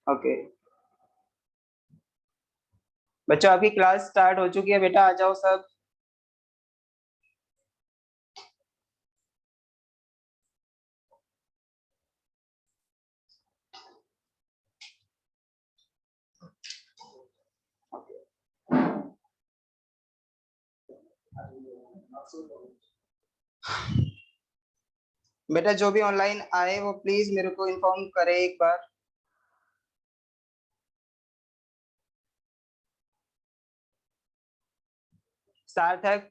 Okay बच्चों, आपकी class start हो चुकी है। बेटा आ जाओ सब। बेटा जो भी ऑनलाइन आए वो प्लीज मेरे को इन्फॉर्म करे एक बार। सार्थक,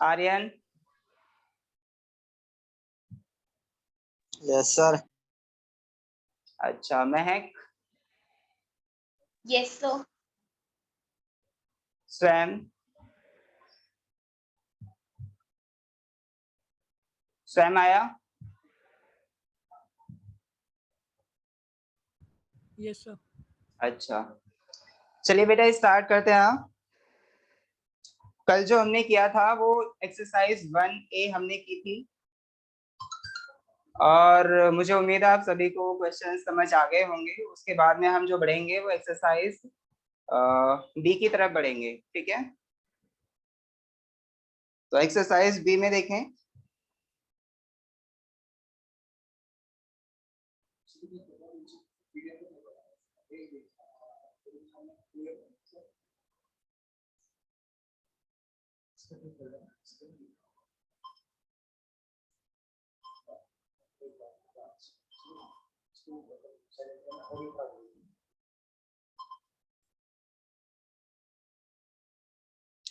आर्यन, यस सर। अच्छा महक, यस सर। स्वयं, स्वयं आया। Yes sir. अच्छा चलिए बेटा स्टार्ट करते हैं। कल जो हमने किया था वो एक्सरसाइज 1A हमने की थी और मुझे उम्मीद है आप सभी को क्वेश्चन समझ आ गए होंगे। उसके बाद में हम जो बढ़ेंगे वो एक्सरसाइज बी की तरफ बढ़ेंगे। ठीक है, तो एक्सरसाइज बी में देखें।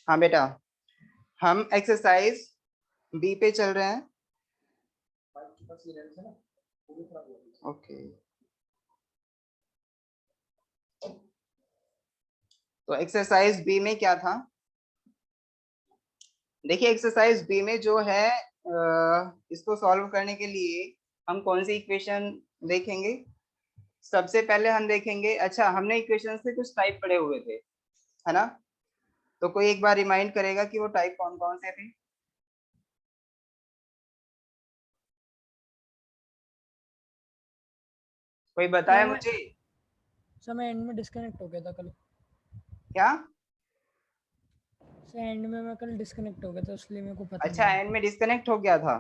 हाँ बेटा, हम एक्सरसाइज बी पे चल रहे हैं। ओके तो एक्सरसाइज बी में क्या था? देखिए एक्सरसाइज बी में जो है इसको सॉल्व करने के लिए हम कौन सी इक्वेशन देखेंगे? सबसे पहले हम देखेंगे, अच्छा हमने इक्वेशन से कुछ टाइप पढ़े हुए थे, है ना? तो कोई एक बार रिमाइंड करेगा कि वो टाइप कौन कौन से थे? कोई बताए मुझे। समय एंड में डिस्कनेक्ट हो गया था कल। क्या? एंड में मैं कल डिस्कनेक्ट हो गया था इसलिए मेरे को पता अच्छा नहीं। एंड में डिस्कनेक्ट हो गया था।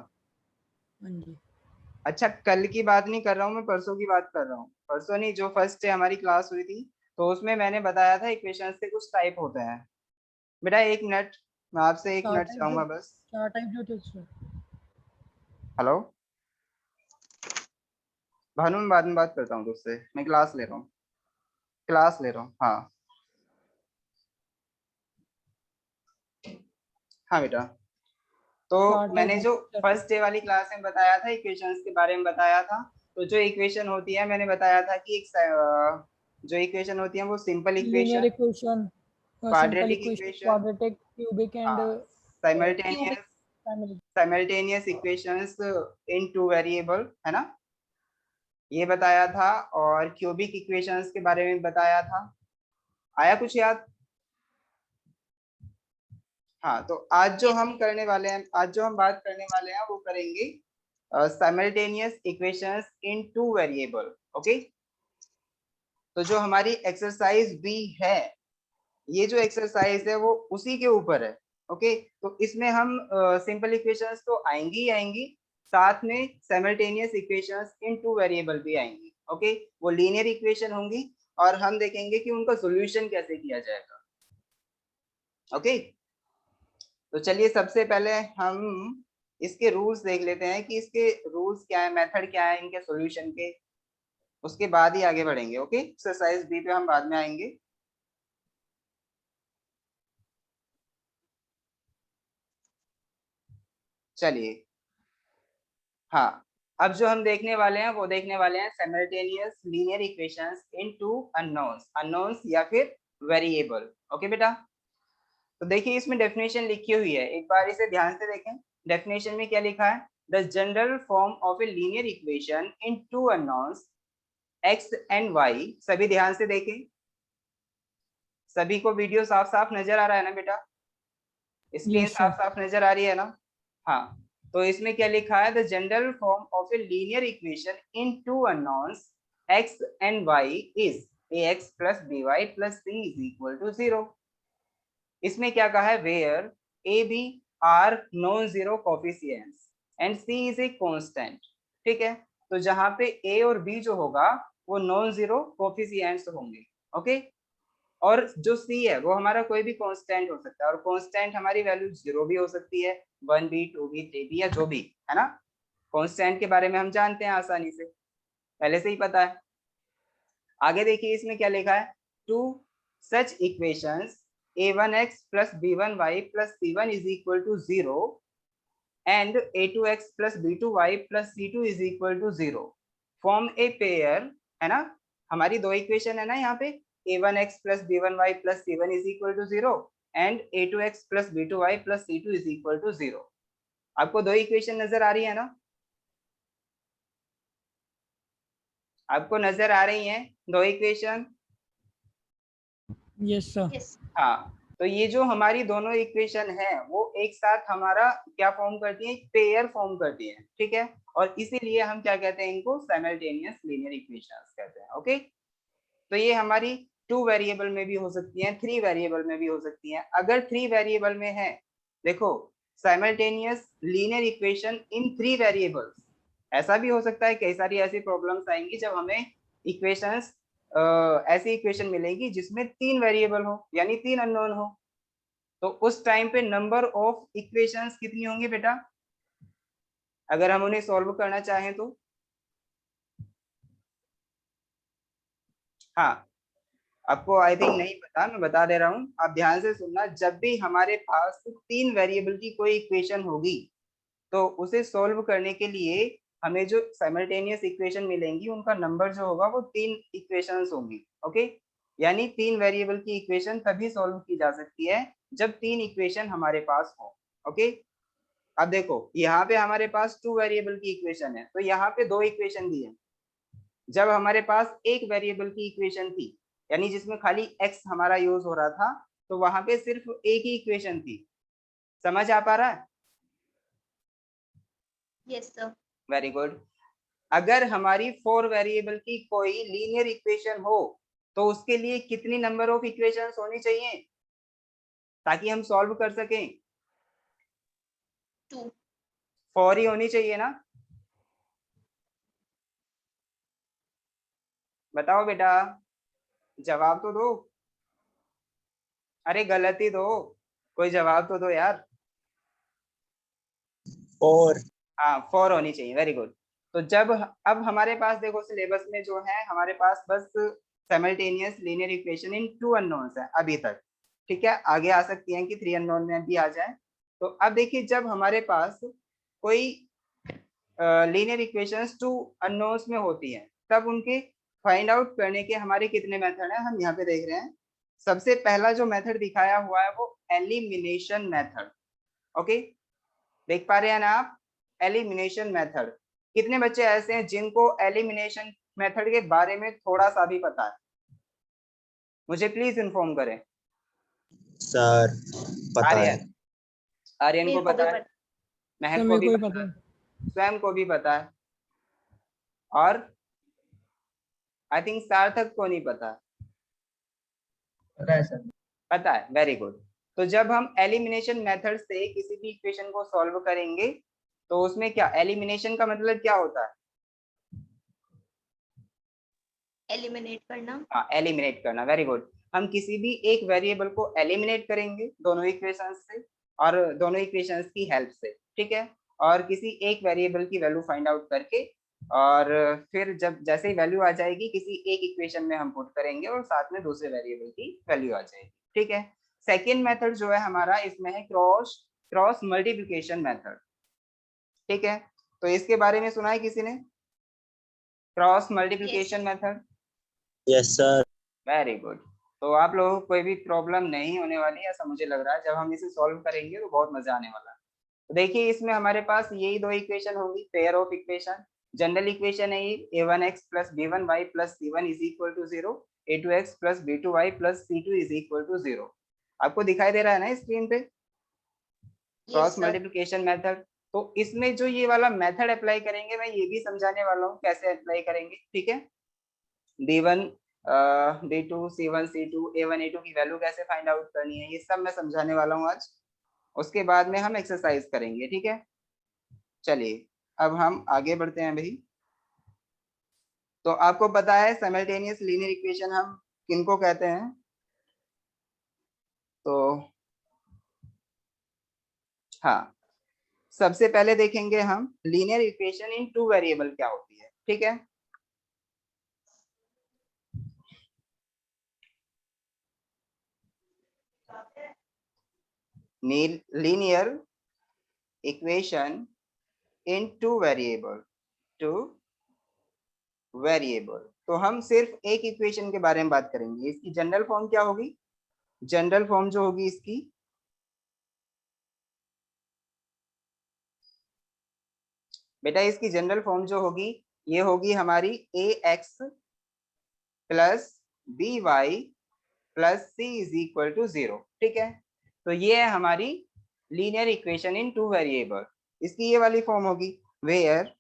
हाँ जी। अच्छा कल की बात नहीं कर रहा हूँ मैं, परसों की बात कर रहा हूँ। परसों नहीं, जो फर्स्ट डे हमारी क्लास हुई थी तो उसमें मैंने बताया था इक्वेशन से कुछ टाइप होते हैं। बेटा एक मिनट, मैं आपसे एक मिनट चाहूंगा बस। चार टाइप जो थे उसमें। हेलो भानु, मैं बाद में बात करता हूँ तुझसे, मैं क्लास ले रहा हूँ, क्लास ले रहा हूँ। हाँ हाँ बेटा, तो मैंने जो फर्स्ट डे वाली क्लास में बताया था इक्वेशंस के बारे में बताया था। तो जो इक्वेशन होती है मैंने बताया था कि एक जो इक्वेशन होती है वो simple linear equation, equation, simple quadratic equation, equation, quadratic, cubic and simultaneous family. Simultaneous equations in two variable, है ना? ये बताया था। और क्यूबिक इक्वेशंस के बारे में बताया था। आया कुछ याद? हाँ तो आज जो हम करने वाले हैं, आज जो हम बात करने वाले हैं वो करेंगे simultaneous equations in two variable. Okay, तो जो हमारी एक्सरसाइज बी है, ये जो एक्सरसाइज है वो उसी के ऊपर है। ओके, तो इसमें हम सिंपल इक्वेशंस तो आएंगी ही आएंगी, साथ में simultaneous equations in two variable भी आएंगी। ओके, वो लीनियर इक्वेशन होंगी और हम देखेंगे कि उनका सॉल्यूशन कैसे किया जाएगा। ओके, तो चलिए सबसे पहले हम इसके रूल्स देख लेते हैं कि इसके रूल्स क्या है, मेथड क्या है इनके सॉल्यूशन के। उसके बाद ही आगे बढ़ेंगे। ओके, एक्सरसाइज बी पे हम बाद में आएंगे। चलिए, हाँ अब जो हम देखने वाले हैं वो देखने वाले हैं simultaneous linear equations in two unknowns, unknowns या फिर वेरिएबल। ओके बेटा, तो देखिए इसमें डेफिनेशन लिखी हुई है, एक बार इसे ध्यान से देखें। डेफिनेशन में क्या लिखा है? The general form of a linear equation in two unknowns x and y. सभी ध्यान से देखें, सभी को वीडियो साफ साफ नजर आ रहा है ना बेटा? Screen Yes, sir. साफ साफ नजर आ रही है ना? हाँ, तो इसमें क्या लिखा है, the general form of a linear equation in two unknowns x and y is ax plus by plus c is equal to 0. इसमें क्या कहा है, where a b are non zero coefficients and c is a constant. ठीक है, तो जहां पे ए और बी जो होगा वो नॉन जीरो कोफिशिएंट्स होंगे. ओके, और जो सी है वो हमारा कोई भी कांस्टेंट हो सकता है, और कांस्टेंट हमारी वैल्यू जीरो भी हो सकती है, 1b 2b 3b या जो भी है ना. कांस्टेंट के बारे में हम जानते हैं आसानी से, पहले से ही पता है. आगे देखिए इसमें क्या लिखा है, two such equations a1x plus b1y plus c1 is equal to 0 and a2x plus b2y plus c2 is equal to 0 form a pair, है ना. हमारी दो इक्वेशन है ना यहाँ पे, a1x plus b1y plus c1 is equal to 0 and a2x plus b2y plus c2 is equal to 0. आपको दो इक्वेशन नजर आ रही है ना, आपको नजर आ रही हैं दो इक्वेशन. Yes sir. हाँ, तो ये जो हमारी दोनों इक्वेशन है वो एक साथ हमारा क्या फॉर्म करती है, पेयर फॉर्म करती है. ठीक है, और इसीलिए हम क्या कहते हैं, इनको साइमल्टेनियस लीनियर इक्वेशंस कहते हैं. ओके, तो ये हमारी 2 वेरिएबल में भी हो सकती हैं, 3 वेरिएबल में भी हो सकती हैं. अगर 3 वेरिएबल में है, देखो साइमल्टेनियस लीनियर इक्वेशन इन 3 वेरिएबल्स, ऐसा भी हो सकता है, कई सारी ऐसी प्रॉब्लम्स आएंगी जब हमें इक्वेशंस ऐसी इक्वेशन मिलेगी जिसमें 3 वेरिएबल हो, यानी 3 अननोन हो. तो उस टाइम पे नंबर ऑफ इक्वेशंस कितनी होंगी बेटा, अगर हम उन्हें सॉल्व करना चाहें तो. हाँ, आपको आई थिंक नहीं पता, मैं बता दे रहा हूँ, आप ध्यान से सुनना. जब भी हमारे पास 3 वेरिएबल की कोई इक्वेशन होगी तो उसे सॉल्व करने के लिए हमें जो साइमल्टेनियस इक्वेशन मिलेंगी उनका नंबर जो होगा वो 3 इक्वेशंस होंगी. ओके, यानी 3 वेरिएबल की इक्वेशन तभी सॉल्व की जा सकती है जब 3 इक्वेशन हमारे पास हो. ओके, अब देखो यहाँ पे हमारे पास 2 वेरिएबल की इक्वेशन है, तो यहाँ पे 2 इक्वेशन दी है. जब हमारे पास एक वेरिएबल की इक्वेशन थी, यानी जिसमें खाली x हमारा यूज हो रहा था, तो वहां पे सिर्फ एक ही इक्वेशन थी. समझ आ पा रहा है? Yes sir. Very good. अगर हमारी 4 वेरिएबल की कोई लीनियर इक्वेशन हो तो उसके लिए कितनी नंबर ऑफ इक्वेशंस होनी चाहिए ताकि हम सॉल्व कर सकें? 2. 4 ही होनी चाहिए ना. बताओ बेटा, जवाब तो दो. अरे गलत ही दो, कोई जवाब तो दो यार. 4. हाँ 4 होनी चाहिए. Very good. तो जब अब हमारे पास देखो सिलेबस में जो है हमारे पास बस साइमल्टेनियस लीनियर इक्वेशन इन 2 अननोन्स है अभी तक. ठीक है, आगे आ सकती हैं कि 3 अननोन में भी आ जाए. तो अब देखिए जब हमारे पास कोई लीनियर इक्वेशंस 2 अननोन्स में होती हैं तब उनके फाइंड आउट करने के हमारे कितने मेथड हैं, हम यहाँ पे देख रहे हैं. सबसे पहला जो मेथड दिखाया हुआ है वो एलिमिनेशन मेथड. ओके, देख पा रहे हैं ना आप, एलिमिनेशन मेथड. कितने बच्चे ऐसे हैं जिनको एलिमिनेशन मेथड के बारे में थोड़ा सा भी पता है? मुझे प्लीज इन्फॉर्म करें. सर पता है. आर्यन, आर्यन को पता है, महक को भी पता है, स्वयं को भी पता है, और आई थिंक सार्थक को नहीं पता. पता है सर. पता है, वेरी गुड. तो जब हम एलिमिनेशन मेथड से किसी भी इक्वेशन को सॉल्व करेंगे तो उसमें क्या एलिमिनेशन का मतलब क्या होता है? एलिमिनेट करना. हाँ, एलिमिनेट करना. Very good. हम किसी भी एक वेरिएबल को एलिमिनेट करेंगे दोनों इक्वेशंस से और दोनों इक्वेशंस की हेल्प से. ठीक है, और किसी एक वेरिएबल की वैल्यू फाइंड आउट करके, और फिर जब जैसे ही वैल्यू आ जाएगी किसी एक इक्वेशन में हम पुट करेंगे और साथ में दूसरे वेरिएबल की वैल्यू आ जाएगी. ठीक है, सेकेंड मेथड जो है हमारा इसमें है क्रॉस मल्टीप्लिकेशन मेथड. ठीक है, तो इसके बारे में सुना है किसी ने, cross multiplication method? Yes sir. Very good. तो आप लोगों को कोई भी प्रॉब्लम नहीं होने वाली ऐसा मुझे लग रहा है. जब हम इसे सॉल्व करेंगे तो बहुत मजा आने वाला है. तो देखिए इसमें हमारे पास यही दो इक्वेशन होगी, pair of equation. General equation है ये a1x plus b1y plus c1 is equal to 0, a2x plus b2y plus c2 is equal to 0. आपको दिखाई दे रहा है ना स्क्रीन पे क्रॉस मल्टीप्लिकेशन मेथड. तो इसमें जो ये वाला मेथड अप्लाई करेंगे मैं ये भी समझाने वाला हूँ कैसे अप्लाई करेंगे, ठीक है। D1 D2 C1 C2 A1 A2 की वैल्यू कैसे फाइंड आउट करनी है, ये सब मैं समझाने वाला हूँ आज। उसके बाद में हम एक्सरसाइज करेंगे, ठीक है। चलिए अब हम आगे बढ़ते हैं भाई। तो आपको पता है साइमल्टेनियस लीनियर इक्वेशन हम किनको कहते हैं? तो हाँ, सबसे पहले देखेंगे हम linear equation in two variable क्या होती है, ठीक है। Linear equation in two variable, two variable. तो हम सिर्फ एक इक्वेशन के बारे में बात करेंगे। इसकी जनरल फॉर्म क्या होगी? जनरल फॉर्म जो होगी इसकी, बेटा इसकी जनरल फॉर्म जो होगी ये होगी हमारी ax plus b y plus c is equal to 0, ठीक है। तो ये है हमारी linear equation in two variable. इसकी ये वाली फॉर्म होगी where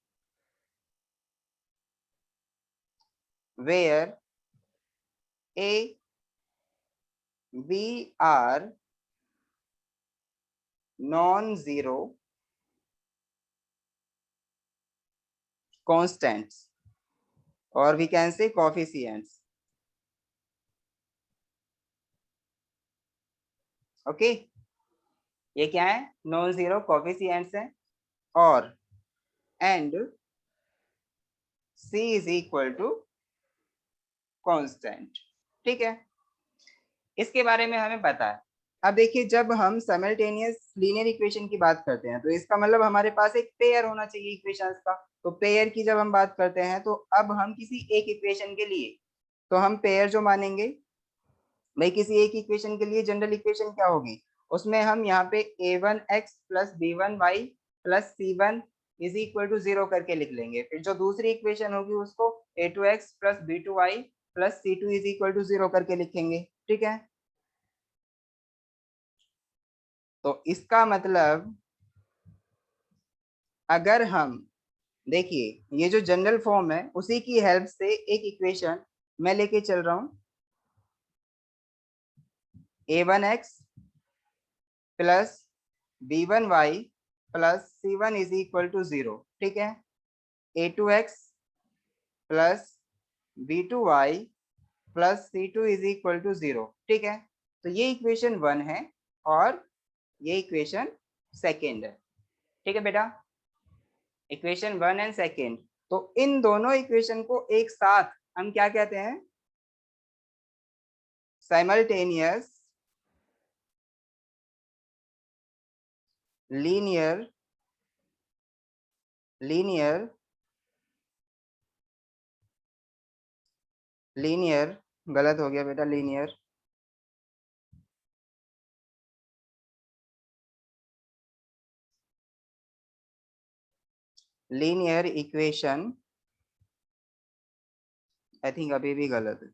a b are non zero constants or we can say coefficients, okay. ये क्या है? नॉन जीरो कोफिशिएंट्स हैं और and c is equal to constant, ठीक है। इसके बारे में हमें पता है। अब देखिए जब हम साइमल्टेनियस लीनियर इक्वेशन की बात करते हैं तो इसका मतलब हमारे पास एक पेयर होना चाहिए इक्वेशंस का। तो पेयर की जब हम बात करते हैं तो अब हम किसी एक इक्वेशन के लिए तो हम पेयर जो मानेंगे भाई, किसी एक इक्वेशन के लिए जनरल इक्वेशन क्या होगी? उसमें हम यहाँ पे a1x plus b1y plus c1 is equal to 0 करके लिख लेंगे। फिर जो दूसरी इक्वेशन होगी उसको a2x plus b2y plus c2 is equal to 0 करके लिखेंगे, ठीक है। तो इसका मतलब अगर हम देखिए ये जो जनरल फॉर्म है उसी की हेल्प से एक इक्वेशन मैं लेके चल रहा हूं, a1x plus b1y plus c1 is equal to 0, ठीक है। a2x plus b2y plus c2 is equal to 0, ठीक है। तो ये इक्वेशन 1 है और ये इक्वेशन सेकेंड है, ठीक है बेटा। इक्वेशन 1 एंड सेकेंड, तो इन दोनों इक्वेशन को एक साथ हम क्या कहते हैं? साइमल्टेनियस लीनियर गलत हो गया बेटा, लीनियर इक्वेशन, आई थिंक अभी भी गलत है।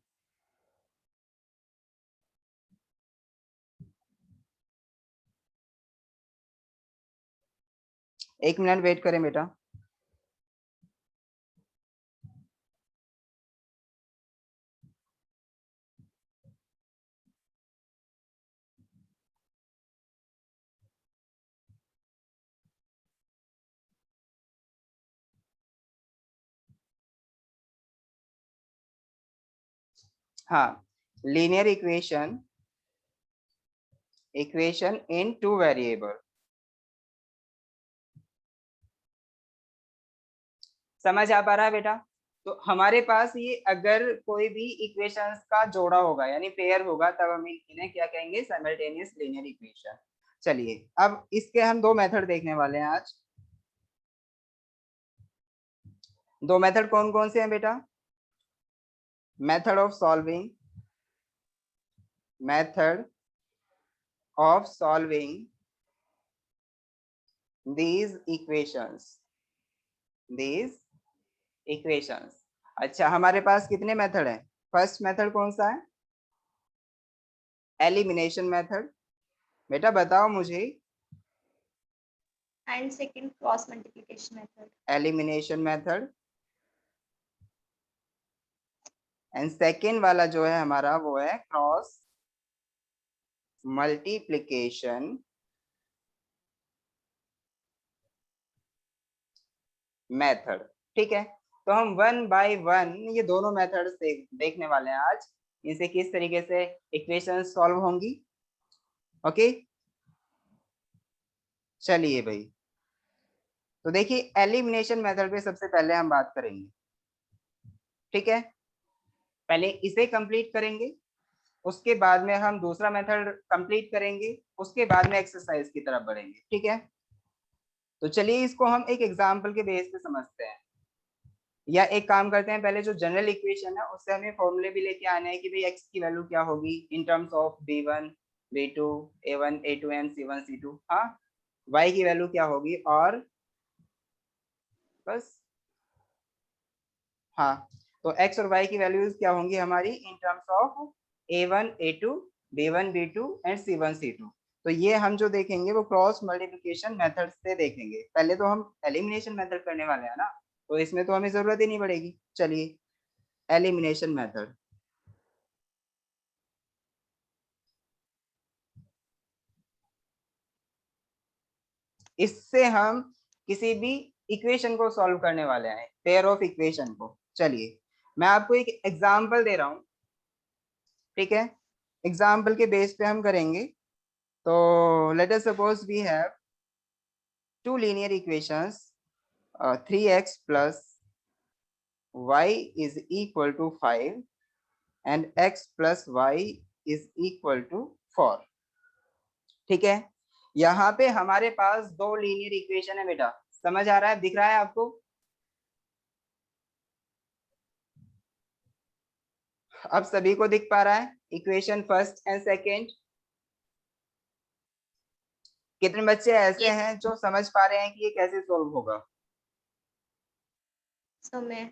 एक मिनट वेट करें बेटा। हाँ, linear equation in two variable, समझ आ पा रहा है बेटा? तो हमारे पास ये अगर कोई भी इक्वेशंस का जोड़ा होगा यानी पेयर होगा तब हम इन्हें क्या कहेंगे? Simultaneous linear equation. चलिए अब इसके हम दो मेथड देखने वाले हैं आज। दो मेथड कौन कौन से हैं बेटा? Method of solving these equations। अच्छा हमारे पास कितने मेथड हैं? फर्स्ट मेथड कौन सा है? Elimination method. बेटा बताओ मुझे and second cross multiplication method. Elimination method, and second वाला जो है हमारा वो है क्रॉस मल्टीप्लिकेशन मेथड। ठीक है, तो हम वन बाय वन ये दोनों मेथड से देखने वाले हैं आज, इनसे किस तरीके से इक्वेशन सॉल्व होंगी। ओके, चलिए भाई, तो देखिए एलिमिनेशन मेथड पे सबसे पहले हम बात करेंगे। ठीक है, पहले इसे कंप्लीट करेंगे, उसके बाद में हम दूसरा मेथड कंप्लीट करेंगे, उसके बाद में एक्सरसाइज की तरफ बढ़ेंगे। ठीक है, तो चलिए इसको हम एक एग्जांपल के बेस पे समझते हैं, या एक काम करते हैं, पहले जो जनरल इक्वेशन है उससे हमें फॉर्मूले भी लेके आने हैं कि भाई x की वैल्यू क्या होगी in terms of b1 b2 a1 a2 and c1 c2। हाँ, y की वैल्यू क्या होगी, और बस हाँ, तो x और y की वैल्यूज क्या होंगी हमारी in terms of a1 a2 b1 b2 and c1 c2। तो ये हम जो देखेंगे वो क्रॉस मल्टीप्लिकेशन मेथड से देखेंगे। पहले तो हम एलिमिनेशन मेथड करने वाले हैं ना, तो इसमें तो हमें जरूरत ही नहीं पड़ेगी। चलिए एलिमिनेशन मेथड, इससे हम किसी भी इक्वेशन को सॉल्व करने वाले हैं, पेयर ऑफ इक्वेशन को। चलिए मैं आपको एक एग्जांपल दे रहा हूं, ठीक है, एग्जांपल के बेस पे हम करेंगे। तो let us suppose we have two linear equations 3x plus y is equal to 5 and x plus y is equal to 4। ठीक है, यहाँ पे हमारे पास दो लीनियर इक्वेशन है बेटा, समझ आ रहा है, दिख रहा है आपको? अब सभी को दिख पा रहा है इक्वेशन फर्स्ट एंड सेकंड? कितने बच्चे ऐसे Yes. हैं जो समझ पा रहे हैं कि ये कैसे सॉल्व होगा? So मैं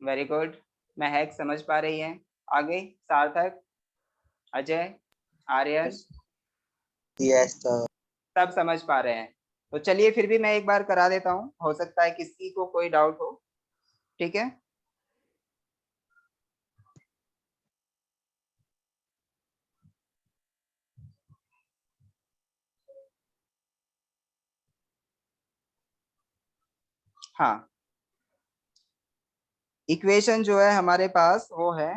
वेरी गुड, महक समझ पा रही है, आगे सार्थक, अजय, आर्यन, Yes, sir. सब समझ पा रहे हैं। तो चलिए फिर भी मैं एक बार करा देता हूँ, हो सकता है किसी को कोई डाउट हो। ठीक है, हाँ, इक्वेशन जो है हमारे पास वो है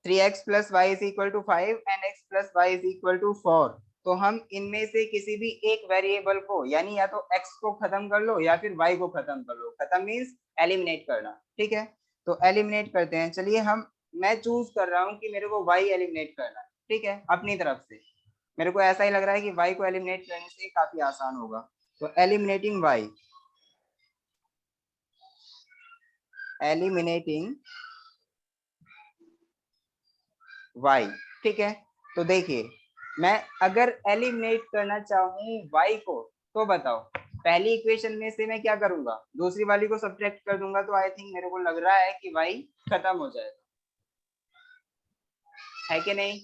3x plus y is equal to 5 and x plus y is equal to 4। तो हम इनमें से किसी भी एक वेरिएबल को, यानी या तो x को खत्म कर लो या फिर y को खत्म कर लो, खत्म मीन्स एलिमिनेट करना। ठीक है, तो एलिमिनेट करते हैं। चलिए मैं चूज कर रहा हूँ कि मेरे को y एलिमिनेट करना है। ठीक है, अपनी तरफ से मेरे को ऐसा ही लग रहा है कि y को एलिमिनेट करने से काफी आसान होगा। तो एलिमिनेटिंग y, ठीक है। तो देखिए मैं अगर एलिमिनेट करना चाहूँ y को, तो बताओ पहली इक्वेशन में से मैं क्या करूंगा, दूसरी वाली को सब्ट्रैक्ट कर दूंगा, तो आई थिंक मेरे को लग रहा है कि y खत्म हो जाएगा, है कि नहीं?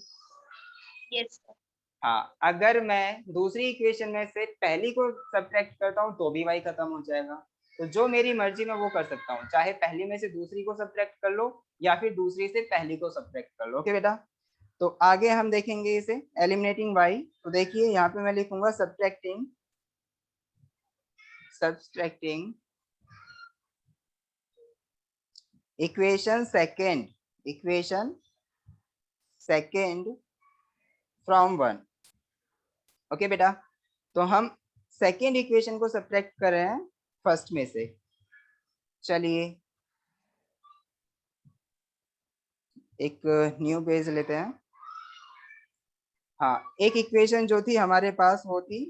yes sir. हाँ, अगर मैं दूसरी इक्वेशन में से पहली को सब्ट्रैक्ट करता हूँ तो भी y खत्म हो जाएगा। तो जो मेरी मर्जी में वो कर सकता हूँ, चाहे पहली में से दूसरी को सब्ट्रैक्ट कर लो या फिर दूसरी से पहली को सब्ट्रैक्ट कर लो। ओके बेटा, तो आगे हम देखेंगे इसे एलिमिनेटिंग y। तो देखिए यहाँ पे मैं लिखूंगा subtracting equation second from 1। Okay बेटा, तो हम सेकेंड इक्वेशन को सब्ट्रैक्ट कर रहे हैं फर्स्ट में से। चलिए एक न्यू पेज लेते हैं। हाँ, एक इक्वेशन जो थी हमारे पास वो थी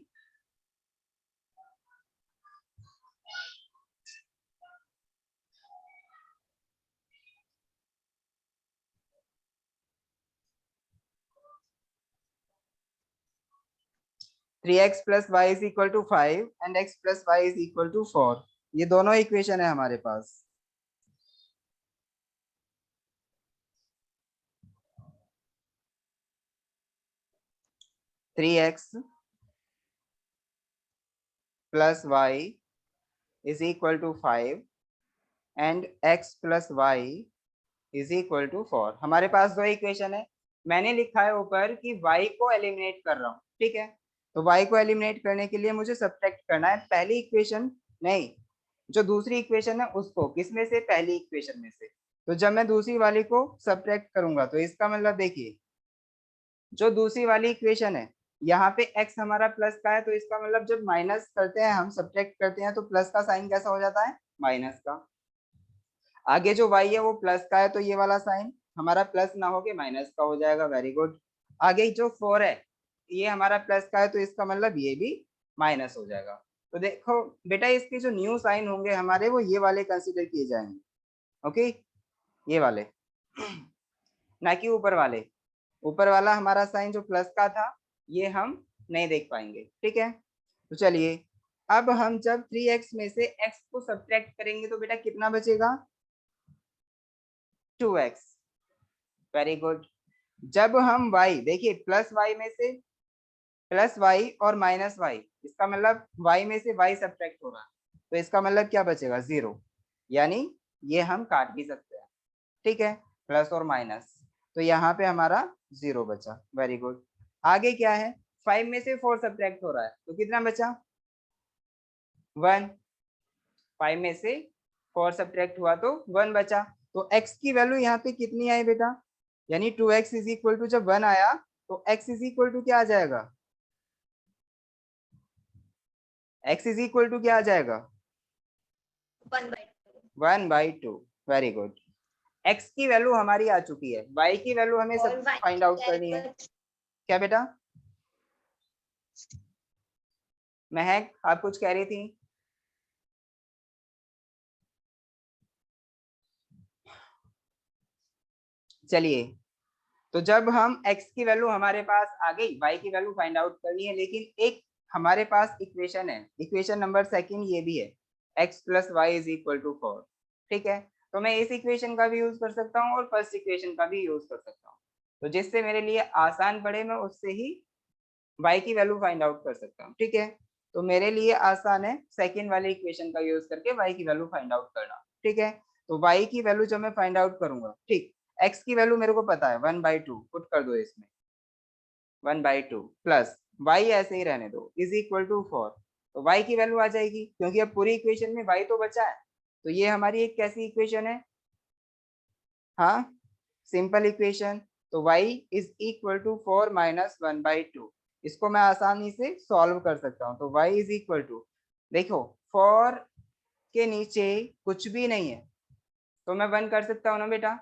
3x plus y is equal to 5 and x plus y is equal to 4। ये दोनों इक्वेशन है हमारे पास। 3x plus y is equal to 5 and x plus y is equal to 4। हमारे पास दो इक्वेशन है, मैंने लिखा है ऊपर कि y को एलिमिनेट कर रहा हूँ, ठीक है। तो y को एलिमिनेट करने के लिए मुझे सब्ट्रैक्ट करना है पहली इक्वेशन नहीं, जो दूसरी इक्वेशन है उसको, किसमें से, पहली इक्वेशन में से। तो जब मैं दूसरी वाली को सब्ट्रैक्ट करूंगा तो इसका मतलब देखिए, जो दूसरी वाली इक्वेशन है यहाँ पे x हमारा प्लस का है, तो इसका मतलब जब माइनस करते हैं हम, सब्ट्रैक्ट करते हैं, तो प्लस का साइन कैसा हो जाता है, माइनस का। आगे जो y है वो प्लस का है, तो ये वाला साइन हमारा प्लस ना होके माइनस का हो जाएगा। Very good. आगे जो 4 है ये हमारा प्लस का है, तो इसका मतलब ये भी माइनस हो जाएगा। तो देखो बेटा, इसके जो न्यू साइन होंगे हमारे, वो ये वाले कंसीडर किए जाएंगे, ओके, ये वाले, ना कि ऊपर वाले। ऊपर वाला हमारा साइन जो प्लस का था ये हम नहीं देख पाएंगे, ठीक है। तो चलिए, अब हम जब 3x में से x को सब्ट्रैक्ट करेंगे तो बेटा कितना बचेगा, 2x। Very good. जब हम y, देखिए प्लस y में से प्लस y और माइनस y, इसका मतलब y में से y सब्ट्रैक्ट हो रहा है, तो इसका मतलब क्या बचेगा, 0। यानी ये हम काट भी सकते हैं, ठीक है, प्लस और माइनस। तो यहाँ पे हमारा 0 बचा। Very good. आगे क्या है, 5 में से 4 सब्ट्रैक्ट हो रहा है, तो कितना बचा, 1। 5 में से 4 सब्ट्रैक्ट हुआ तो 1 बचा। तो x की वैल्यू यहाँ पे कितनी आई बेटा, यानी 2x इज इक्वल टू, जब 1 आया तो x इज इक्वल टू क्या आ जाएगा, x इज इक्वल टू क्या आ जाएगा, 1/2। 1/2। Very good. x की वैल्यू हमारी आ चुकी है, y की वैल्यू हमें और सब y फाइंड आउट करनी है। क्या बेटा, महक आप कुछ कह रही थी। चलिए, तो जब हम x की वैल्यू हमारे पास आ गई, y की वैल्यू फाइंड आउट करनी है, लेकिन एक हमारे पास इक्वेशन है, इक्वेशन नंबर सेकंड ये भी है, x plus y is equal to 4, ठीक है। तो मैं इस इक्वेशन का भी यूज कर सकता हूँ और फर्स्ट इक्वेशन का भी यूज कर सकता हूँ, तो जिससे मेरे लिए आसान पड़े मैं उससे ही y की वैल्यू फाइंड आउट कर सकता हूँ, ठीक है। तो मेरे लिए आसान है सेकंड वाले इक्वेशन का यूज करके y की वैल्यू फाइंड आउट करना, ठीक है। तो y की वैल्यू जब मैं फाइंड आउट करूंगा, ठीक, x की वैल्यू मेरे को पता है 1/2, पुट कर दो इसमें, 1/2 प्लस y ऐसे ही रहने दो, इज इक्वल टू 4। तो y की वैल्यू आ जाएगी, क्योंकि अब पूरी इक्वेशन में y तो बचा है। तो ये हमारी एक कैसी इक्वेशन है, हाँ, सिंपल इक्वेशन। तो y is equal to 4 minus 1/2। इसको मैं आसानी से सॉल्व कर सकता हूँ। तो y इज इक्वल टू, देखो 4 के नीचे कुछ भी नहीं है, तो मैं 1 कर सकता हूँ ना बेटा।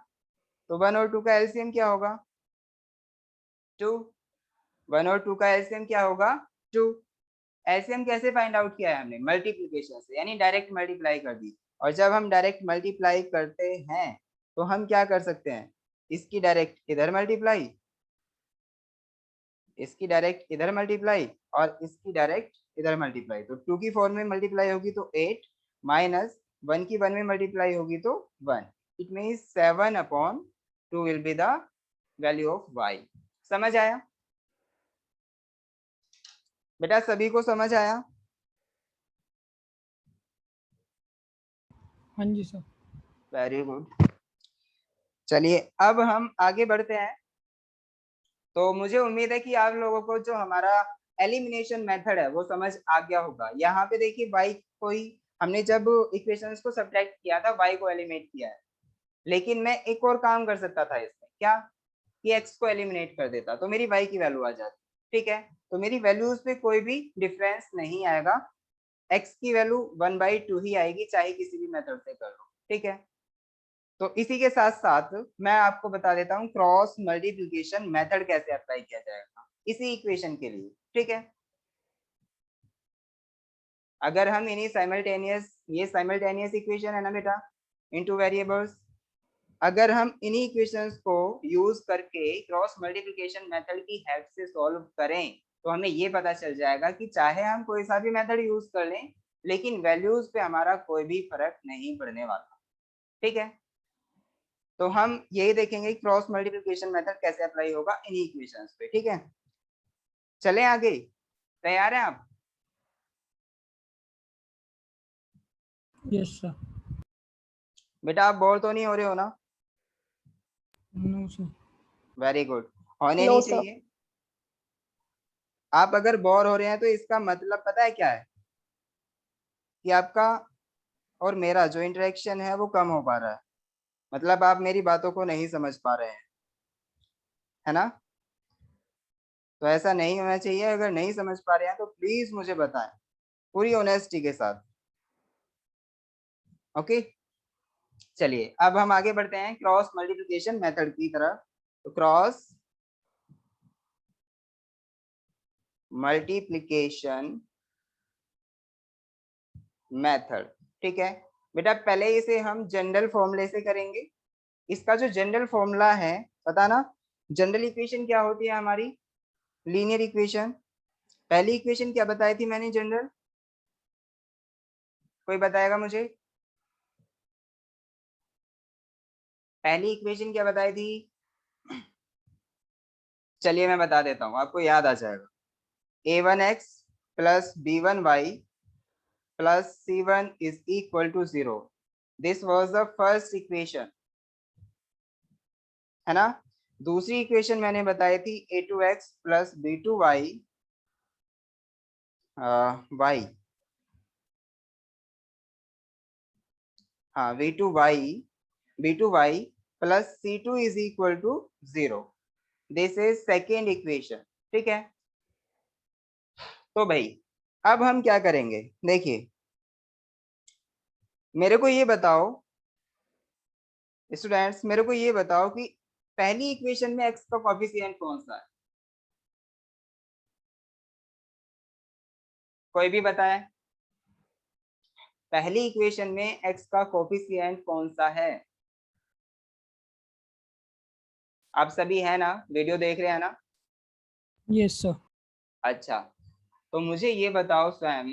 तो 1 और 2 का एलसीएम क्या होगा, 2। 1 और 2 का एलसीएम क्या होगा, 2। एलसीएम कैसे फाइंड आउट किया है हमने, मल्टीप्लिकेशन से, यानी डायरेक्ट मल्टीप्लाई कर दी। और जब हम डायरेक्ट मल्टीप्लाई करते हैं तो हम क्या कर सकते हैं, इसकी डायरेक्ट इधर मल्टीप्लाई, इसकी डायरेक्ट इधर मल्टीप्लाई, और इसकी डायरेक्ट इधर मल्टीप्लाई। तो 2 की 4 में मल्टीप्लाई होगी तो 8, माइनस 1 की 1 में मल्टीप्लाई होगी तो 1। It means 7/2 will be the value of y। समझ आया बेटा, सभी को समझ आया। हाँ जी सर। Very good. चलिए अब हम आगे बढ़ते हैं। तो मुझे उम्मीद है कि आप लोगों को जो हमारा एलिमिनेशन मेथड है वो समझ आ गया होगा। यहाँ पे देखिए y को ही हमने जब इक्वेशंस को सब्ट्रैक्ट किया था, y को एलिमिनेट किया है, लेकिन मैं एक और काम कर सकता था इसमें, क्या, कि x को एलिमिनेट कर देता तो मेरी y की वैल्यू आ जाती, ठीक है। तो मेरी वैल्यूज पे कोई भी डिफरेंस नहीं आएगा, x की वैल्यू 1/2 ही आएगी, चाहे किसी भी मेथड से कर लो, ठीक है। तो इसी के साथ साथ मैं आपको बता देता हूँ क्रॉस मल्टीप्लिकेशन मेथड कैसे अप्लाई किया जाएगा इसी इक्वेशन के लिए, ठीक है। अगर हम इन्हीं साइमल्टेनियस, ये साइमल्टेनियस इक्वेशन है ना बेटा, इनटू वेरिएबल्स, अगर हम इन्हीं इक्वेशंस को यूज करके क्रॉस मल्टीप्लिकेशन मेथड की हेल्प से सॉल्व करें तो हमें ये पता चल जाएगा कि चाहे हम कोई सा भी मेथड यूज कर लें, लेकिन वैल्यूज पे हमारा कोई भी फर्क नहीं पड़ने वाला, ठीक है। तो हम यही देखेंगे क्रॉस मल्टीप्लिकेशन मेथड कैसे अप्लाई होगा इन्हीं इक्वेशंस पे, ठीक है। चलें आगे, तैयार हैं आप? Yes, sir. बेटा आप बोर तो नहीं हो रहे हो ना? No, sir. वेरी गुड, होने No, नहीं sir. चाहिए। आप अगर बोर हो रहे हैं तो इसका मतलब पता है क्या है, कि आपका और मेरा जो इंटरेक्शन है वो कम हो पा रहा है, मतलब आप मेरी बातों को नहीं समझ पा रहे हैं, है ना? तो ऐसा नहीं होना चाहिए। अगर नहीं समझ पा रहे हैं तो प्लीज मुझे बताएं पूरी ऑनेस्टी के साथ। ओके, चलिए अब हम आगे बढ़ते हैं क्रॉस मल्टीप्लिकेशन मेथड की तरफ। तो क्रॉस मल्टीप्लिकेशन मेथड, ठीक है बेटा। पहले इसे हम जनरल फॉर्मूले से करेंगे। इसका जो जनरल फॉर्मूला है, पता ना, जनरल इक्वेशन क्या होती है हमारी? Linear equation. पहली इक्वेशन क्या बताई थी मैंने जनरल? कोई बताएगा मुझे? पहली इक्वेशन क्या बताई थी? चलिए मैं बता देता हूँ, आपको याद आ जाएगा। a1x plus b1y plus c1 is equal to 0। This was the first equation, है ना? दूसरी इक्वेशन मैंने बताई थी a2x प्लस b2y y, हाँ b2y plus c2 is equal to 0। This is second equation, ठीक है। तो भाई अब हम क्या करेंगे, देखिए मेरे को ये बताओ स्टूडेंट्स, मेरे को ये बताओ कि पहली इक्वेशन में x का कोएफिशिएंट कौन सा है? कोई भी बताए, पहली इक्वेशन में x का कोएफिशिएंट कौन सा है? आप सभी है ना, वीडियो देख रहे हैं ना? Yes, sir. अच्छा, तो मुझे ये बताओ स्वयं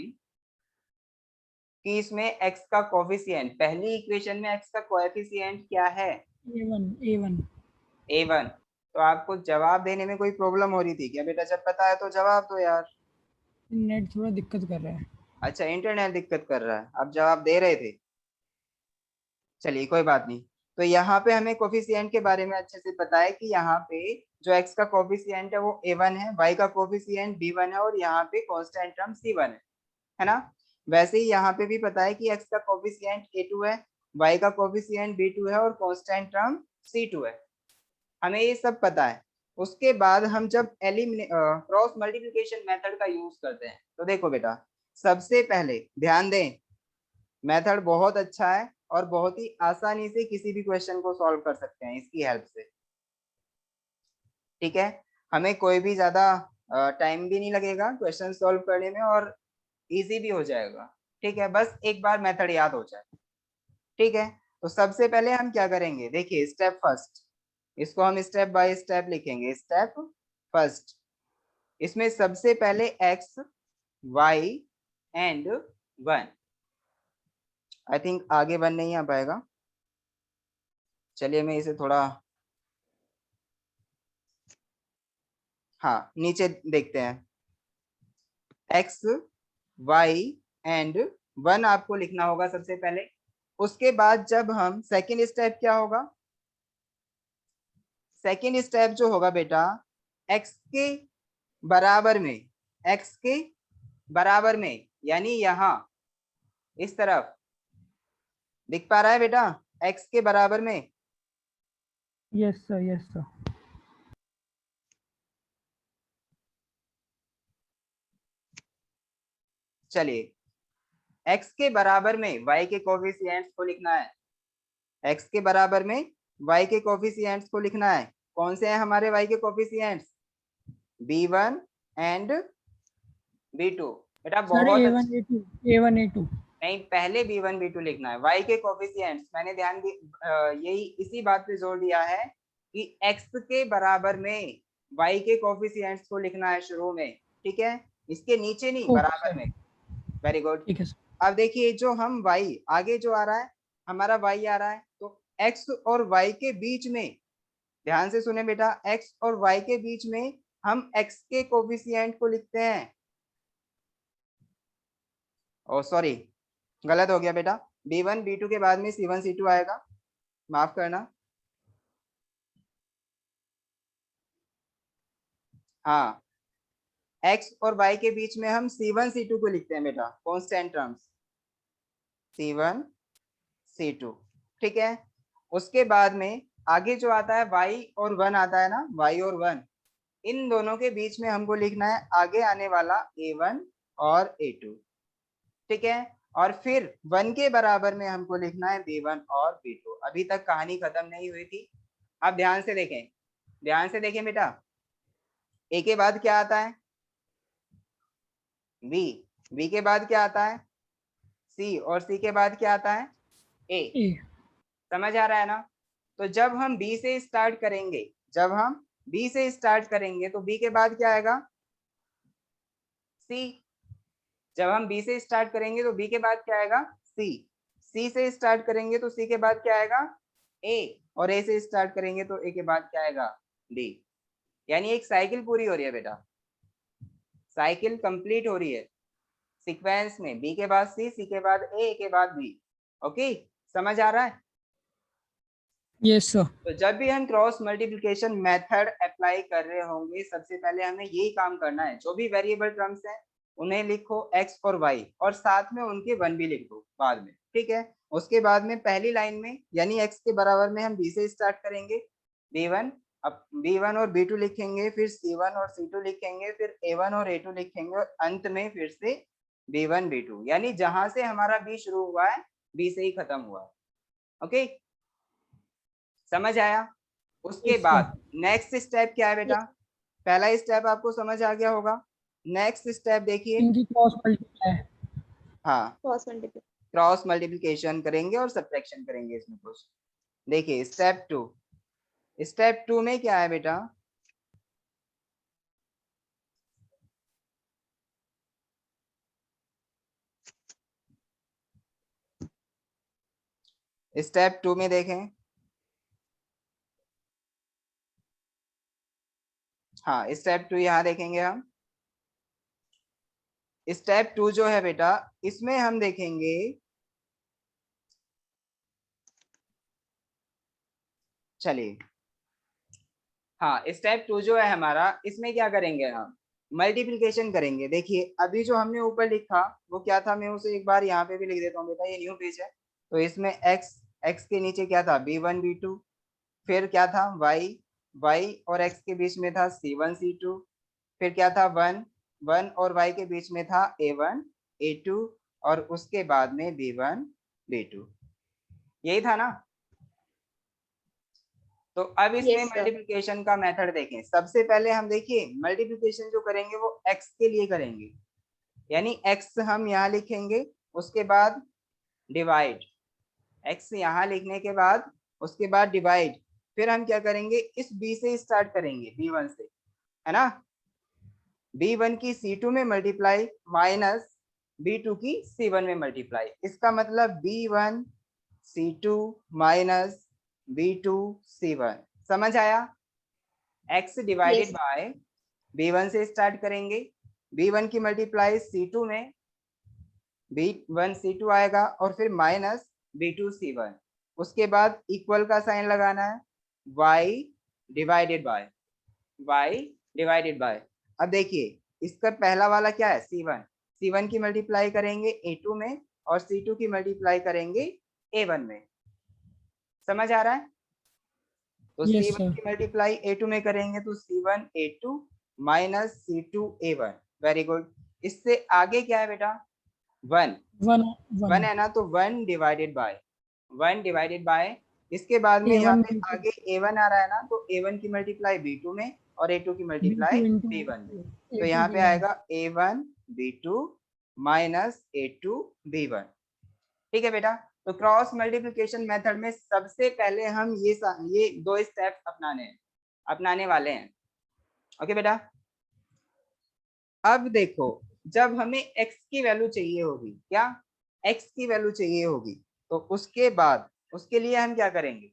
कि इसमें x का कोएफिशिएंट, पहली इक्वेशन में x का कोएफिशिएंट क्या है? A1. a1। तो आपको जवाब देने में कोई प्रॉब्लम हो रही थी क्या बेटा? जब पता है तो जवाब दो यार। नेट थोड़ा दिक्कत कर रहा है। अच्छा, इंटरनेट दिक्कत कर रहा है, आप जवाब दे रहे थे, चलिए कोई बात नहीं। तो यहाँ पे हमें कोफिशिएंट के बारे में अच्छे से पता है कि यहाँ पे जो x का कोफिशिएंट है वो a1 है, y का कोफिशिएंट b1 है और यहाँ पे कांस्टेंट टर्म c1 है ना? वैसे ही यहाँ पे भी पता है कि x का कोफिशिएंट a2 है, y का कोफिशिएंट b2 है और कांस्टेंट टर्म c2 है। हमें ये सब पता है। उसके बाद हम जब क्रॉस मल्टीप्लिकेशन मेथड का यूज करते हैं, तो देखो बेटा सबसे पहले ध्यान दें, मेथड बहुत अच्छा है और बहुत ही आसानी से किसी भी क्वेश्चन को सॉल्व कर सकते हैं इसकी हेल्प से, ठीक है। हमें कोई भी ज्यादा टाइम भी नहीं लगेगा क्वेश्चन सॉल्व करने में और इजी भी हो जाएगा, ठीक है। बस एक बार मेथड याद हो जाए, ठीक है। तो सबसे पहले हम क्या करेंगे, देखिए स्टेप फर्स्ट, इसको हम स्टेप बाय स्टेप लिखेंगे। स्टेप फर्स्ट, इसमें सबसे पहले x y and 1, I think आगे 1 नहीं आ पाएगा, चलिए मैं इसे थोड़ा, हाँ नीचे देखते हैं। x y एंड 1 आपको लिखना होगा सबसे पहले। उसके बाद जब हम सेकेंड स्टेप क्या होगा, सेकेंड स्टेप जो होगा बेटा x के बराबर में, x के बराबर में यानी यहाँ इस तरफ दिख पा रहा है बेटा, x के बराबर में। Yes, sir. Yes, sir. चलिए x के बराबर में y के कोफिशिएंट्स को लिखना है, x के बराबर में y के कोफिशिएंट्स को लिखना है। कौन से हैं हमारे y के कोफिशिएंट्स? b1 and b2। बेटा Sir, बहुत A1, A2. A1, A2. नहीं, पहले b1 b2 लिखना है। y के कोफिशिएंट्स मैंने ध्यान यही इसी बात पे जोर दिया है कि x के बराबर में y के कोफिशिएंट्स को लिखना है शुरू में, ठीक है, इसके नीचे नहीं, Okay, बराबर sir. में। Very good. ठीक है सर। अब देखिए जो हम y आगे जो आ रहा है, हमारा y आ रहा है, तो x और y के बीच में, ध्यान से सुने बेटा, x और y के बीच में हम x के कोफिशिएंट को लिखते हैं, ओ सॉरी गलत हो गया बेटा, b1 b2 के बाद में c1 c2 आएगा, माफ करना। हाँ, x और y के बीच में हम c1 c2 को लिखते हैं बेटा, कांस्टेंट टर्म्स c1 c2, ठीक है। उसके बाद में आगे जो आता है y और 1 आता है ना, y और 1, इन दोनों के बीच में हमको लिखना है आगे आने वाला a1 और a2, ठीक है। और फिर 1 के बराबर में हमको लिखना है b1 और b2। अभी तक कहानी खत्म नहीं हुई थी, अब ध्यान से देखें, ध्यान से देखें बेटा, a के बाद क्या आता है b, b के बाद क्या आता है c, और c के बाद क्या आता है a। ए समझ आ रहा है ना? तो जब हम b से स्टार्ट करेंगे, जब हम b से स्टार्ट करेंगे तो b के बाद क्या आएगा c, जब हम b से स्टार्ट करेंगे तो b के बाद क्या आएगा c, c से स्टार्ट करेंगे तो c के बाद क्या आएगा a, और a से स्टार्ट करेंगे तो a के बाद क्या आएगा d। यानी एक साइकिल पूरी हो रही है बेटा, साइकिल कंप्लीट हो रही है सीक्वेंस में, b के बाद c, c के बाद a के बाद b। ओके, समझ आ रहा है? Yes sir. तो जब भी हम क्रॉस मल्टीप्लिकेशन मेथड अप्लाई कर रहे होंगे, सबसे पहले हमें यही काम करना है, जो भी वेरिएबल टर्म्स हैं उन्हें लिखो x और y, और साथ में उनके 1 भी लिख दो बाद में, ठीक है। उसके बाद में पहली लाइन में यानी x के बराबर में हम b से स्टार्ट करेंगे, b1, अब b1 और b2 लिखेंगे, फिर c1 और c2 लिखेंगे, फिर a1 और a2 लिखेंगे, और अंत में फिर से b1 b2, यानी जहां से हमारा b शुरू हुआ है b से ही खत्म हुआ है। ओके, समझ आया? उसके Yes, बाद नेक्स्ट स्टेप क्या है बेटा? पहला स्टेप आपको समझ आ गया होगा, नेक्स्ट स्टेप देखिए। इनकी क्रॉस मल्टीप्लाई। हाँ, क्रॉस मल्टीप्लिकेशन। क्रॉस मल्टीप्लिकेशन करेंगे और सब्ट्रैक्शन करेंगे इसमें कुछ। देखिए स्टेप 2, स्टेप 2 में क्या है बेटा? स्टेप 2 में देखें, हाँ स्टेप 2 यहाँ देखेंगे हम। स्टेप 2 जो है बेटा, इसमें हम देखेंगे, चलिए हाँ स्टेप 2 जो है हमारा, इसमें क्या करेंगे हम? मल्टीप्लिकेशन करेंगे। देखिए अभी जो हमने ऊपर लिखा वो क्या था, मैं उसे एक बार यहाँ पे भी लिख देता हूँ बेटा, ये न्यू पेज है। तो इसमें x के नीचे क्या था b1 b2, फिर क्या था y और x के बीच में था c1 c2, फिर क्या था 1 और y के बीच में था a1 a2, और उसके बाद में b1 b2, यही था ना? तो अब इसमें Yes, sir. मल्टीप्लिकेशन का मेथड देखें। सबसे पहले हम देखिए मल्टीप्लिकेशन जो करेंगे वो x के लिए करेंगे, यानी x हम यहाँ लिखेंगे, उसके बाद डिवाइड, x यहाँ लिखने के बाद उसके बाद डिवाइड, फिर हम क्या करेंगे इस b से स्टार्ट करेंगे, b1 से, है ना, b1 की c2 में मल्टीप्लाई माइनस b2 की c1 में मल्टीप्लाई। इसका मतलब b1 c2 minus b2 c1। समझ आया? x divided Yes. Bye b1 से स्टार्ट करेंगे, b1 की मल्टीप्लाई c2 में b1 c2 आएगा, और फिर माइनस b2 c1। उसके बाद इक्वल का साइन लगाना है, y डिवाइडेड बाय। अब देखिए इसका पहला वाला क्या है c1, c1 की मल्टीप्लाई करेंगे a2 में, और c2 की मल्टीप्लाई करेंगे a1 में। समझ आ रहा है? तो Yes, c1 sir. की मल्टीप्लाई a2 में करेंगे तो c1 a2 minus c2 a1। Very good. इससे आगे क्या है बेटा? 1 1 है ना, तो 1 डिवाइडेड बाय, इसके बाद में यहाँ A1 पे आगे a1 आ रहा है ना, तो a1 की मल्टीप्लाई b2 में और a2 की मल्टीप्लाई B2 into b1 में। तो A2 यहाँ पे B1. आएगा a1 b2 minus a2 b1। ठीक है बेटा? तो क्रॉस मल्टीप्लिकेशन मेथड में सबसे पहले हम ये 2 स्टेप अपनाने वाले हैं। ओके बेटा? अब देखो, जब हमें x की वैल्यू चाहिए होगी, क्या x की वैल्यू चाहिए होगी, तो उसके बाद उसके लिए हम क्या करेंगे?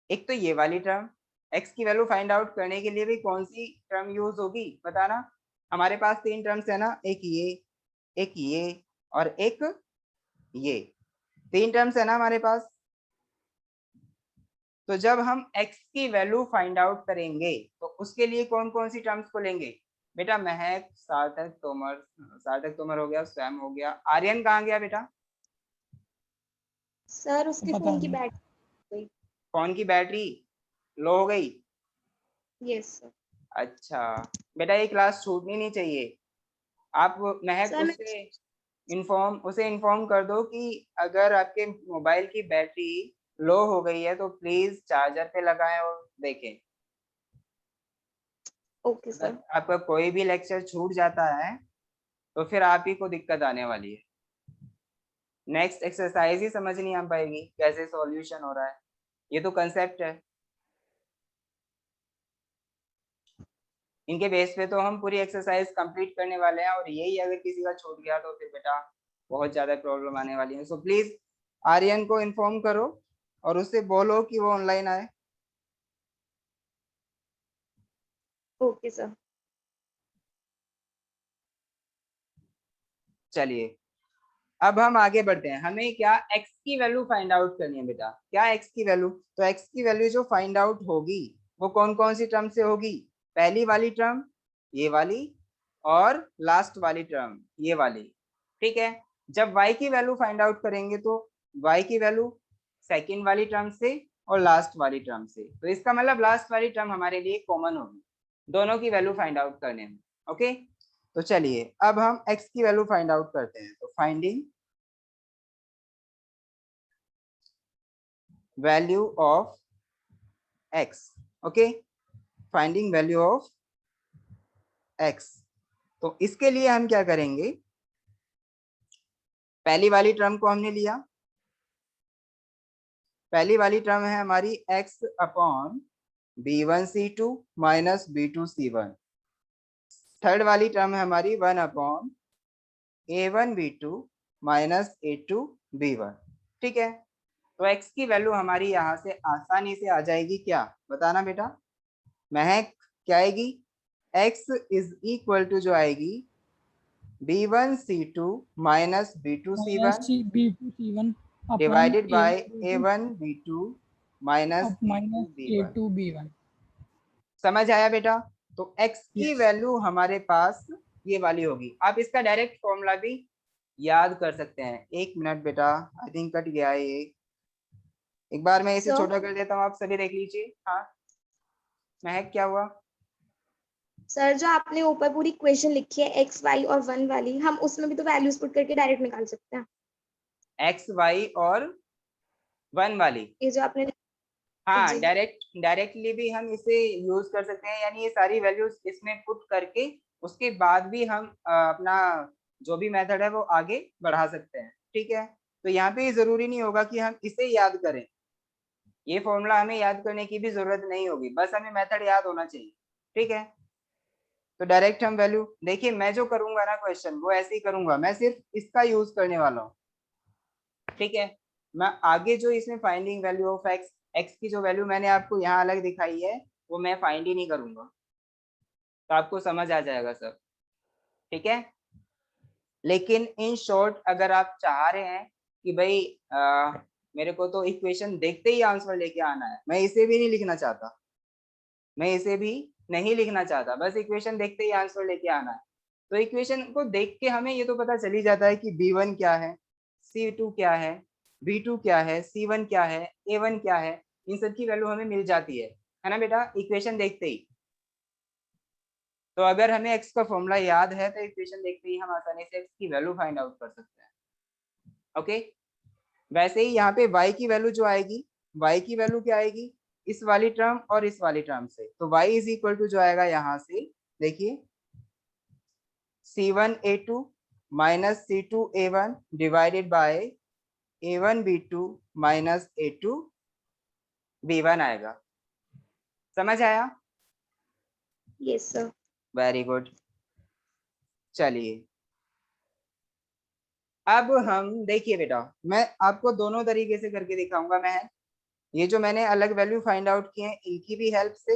एक तो ये वाली टर्म, x की वैल्यू फाइंड आउट करने के लिए भी कौन सी टर्म यूज होगी बताना। हमारे पास तीन टर्म्स है ना, एक ये और एक ये, तीन टर्म्स है ना हमारे पास। तो जब हम x की वैल्यू फाइंड आउट करेंगे तो उसके लिए कौन कौन सी टर्म्स को लेंगे बेटा? महक, सार्थक तोमर हो गया, स्वयं हो गया, आर्यन कहाँ गया बेटा? सर उसके पता फोन की नहीं। बैटरी। फोन की बैटरी लो हो गई। Yes sir. अच्छा बेटा, ये क्लास छूटनी नहीं चाहिए। आप महक सर मैं उसे इन्फॉर्म कर दो कि अगर आपके मोबाइल की बैटरी लो हो गई है तो प्लीज चार्जर पे लगाएं और देखें। ओके अगर सर। आपका कोई भी लेक्चर छूट जाता है तो फिर आप ही को दिक्कत आने वाली है। नेक्स्ट एक्सरसाइज ही समझ नहीं आ पाएगी कैसे सॉल्यूशन हो रहा है। ये तो कंसेप्ट है, इनके बेस पे तो हम पूरी एक्सरसाइज कंप्लीट करने वाले हैं, और यही अगर किसी का छूट गया तो फिर बेटा बहुत ज्यादा प्रॉब्लम आने वाली है। सो प्लीज आर्यन को इन्फॉर्म करो और उससे बोलो कि वो ऑनलाइन आए। Okay sir. चलिए अब हम आगे बढ़ते हैं। हमें क्या x की वैल्यू फाइंड आउट करनी है बेटा? क्या x की वैल्यू? तो x की वैल्यू जो फाइंड आउट होगी वो कौन कौन सी टर्म से होगी? पहली वाली टर्म ये वाली, और लास्ट वाली टर्म ये वाली। ठीक है, जब y की वैल्यू फाइंड आउट करेंगे तो y की वैल्यू सेकेंड वाली टर्म से और लास्ट वाली टर्म से। तो इसका मतलब लास्ट वाली टर्म हमारे लिए कॉमन होगी दोनों की वैल्यू फाइंड आउट करने में। ओके, तो चलिए अब हम x की वैल्यू फाइंड आउट करते हैं। तो finding value of x, okay, finding value of x। तो इसके लिए हम क्या करेंगे? पहली वाली टर्म को हमने लिया, पहली वाली टर्म है हमारी x upon b1c2 minus b2c1। Third वाली टर्म है हमारी 1 अपॉन a1b2 माइनस a2b1। ठीक है, तो x की वैल्यू हमारी यहाँ से आसानी से आ जाएगी। क्या बताना बेटा? महक क्या आएगी? x इज इक्वल टू जो आएगी b1c2 minus b2c1 B2C1 upon divided by a1b2 minus minus a2b1। A2B1। समझ आया बेटा? तो x की यस। वैल्यू हमारे पास ये वाली होगी। आप इसका डायरेक्ट फॉर्मूला भी याद कर सकते हैं। एक मिनट बेटा, आई थिंक कट गया है ये, एक बार मैं इसे सर छोटा कर देता हूँ, आप सभी देख लीजिए। हाँ महक क्या हुआ? सर जो आपने ऊपर पूरी इक्वेशन लिखी है x y और 1 वाली, हम उसमें भी तो वैल्यूज पुट करके डायरेक्ट निकाल सकते हैं। एक्स वाई और 1 वाली, ये जो आपने हाँ जी। डायरेक्टली भी हम इसे यूज कर सकते हैं। यानी ये सारी वैल्यूज इसमें पुट करके उसके बाद भी हम अपना जो भी मेथड है वो आगे बढ़ा सकते हैं। ठीक है, तो यहाँ पे जरूरी नहीं होगा कि हम इसे याद करें, ये फॉर्मूला हमें याद करने की भी जरूरत नहीं होगी, बस हमें मेथड याद होना चाहिए। ठीक है, तो डायरेक्ट हम वैल्यू देखिए, मैं जो करूंगा ना क्वेश्चन वो ऐसे ही करूंगा, मैं सिर्फ इसका यूज करने वाला हूँ। ठीक है, मैं आगे जो इसमें finding value of x, x की जो वैल्यू मैंने आपको यहाँ अलग दिखाई है वो मैं फाइंड ही नहीं करूंगा, तो आपको समझ आ जाएगा सब। ठीक है, लेकिन इन शॉर्ट अगर आप चाह रहे हैं कि भाई मेरे को तो इक्वेशन देखते ही आंसर लेके आना है, मैं इसे भी नहीं लिखना चाहता, मैं इसे भी नहीं लिखना चाहता, बस इक्वेशन देखते ही आंसर लेके आना है, तो इक्वेशन को देख के हमें ये तो पता चल ही जाता है कि b1 क्या है, c2 क्या है, b2 क्या है, c1 क्या है, a1 क्या है, इन सब की वैल्यू हमें मिल जाती है ना बेटा, इक्वेशन देखते ही। तो अगर हमें x का फॉर्मूला याद है तो इक्वेशन देखते ही हम आसानी से x की वैल्यू फाइंड आउट कर सकते हैं। ओके, वैसे ही यहाँ पे y की वैल्यू जो आएगी, y की वैल्यू क्या आएगी? इस वाली टर्म और इस वाली टर्म से, तो y इज इक्वल टू जो आएगा यहाँ से देखिए c1a2 minus c2a1 divided by a1b2 minus a2b1 आएगा। समझ आया? Yes sir. Very good. चलिए अब हम देखिए बेटा, मैं आपको दोनों तरीके से करके दिखाऊंगा। मैं ये जो मैंने अलग वैल्यू फाइंड आउट किए हैं इनकी भी हेल्प से,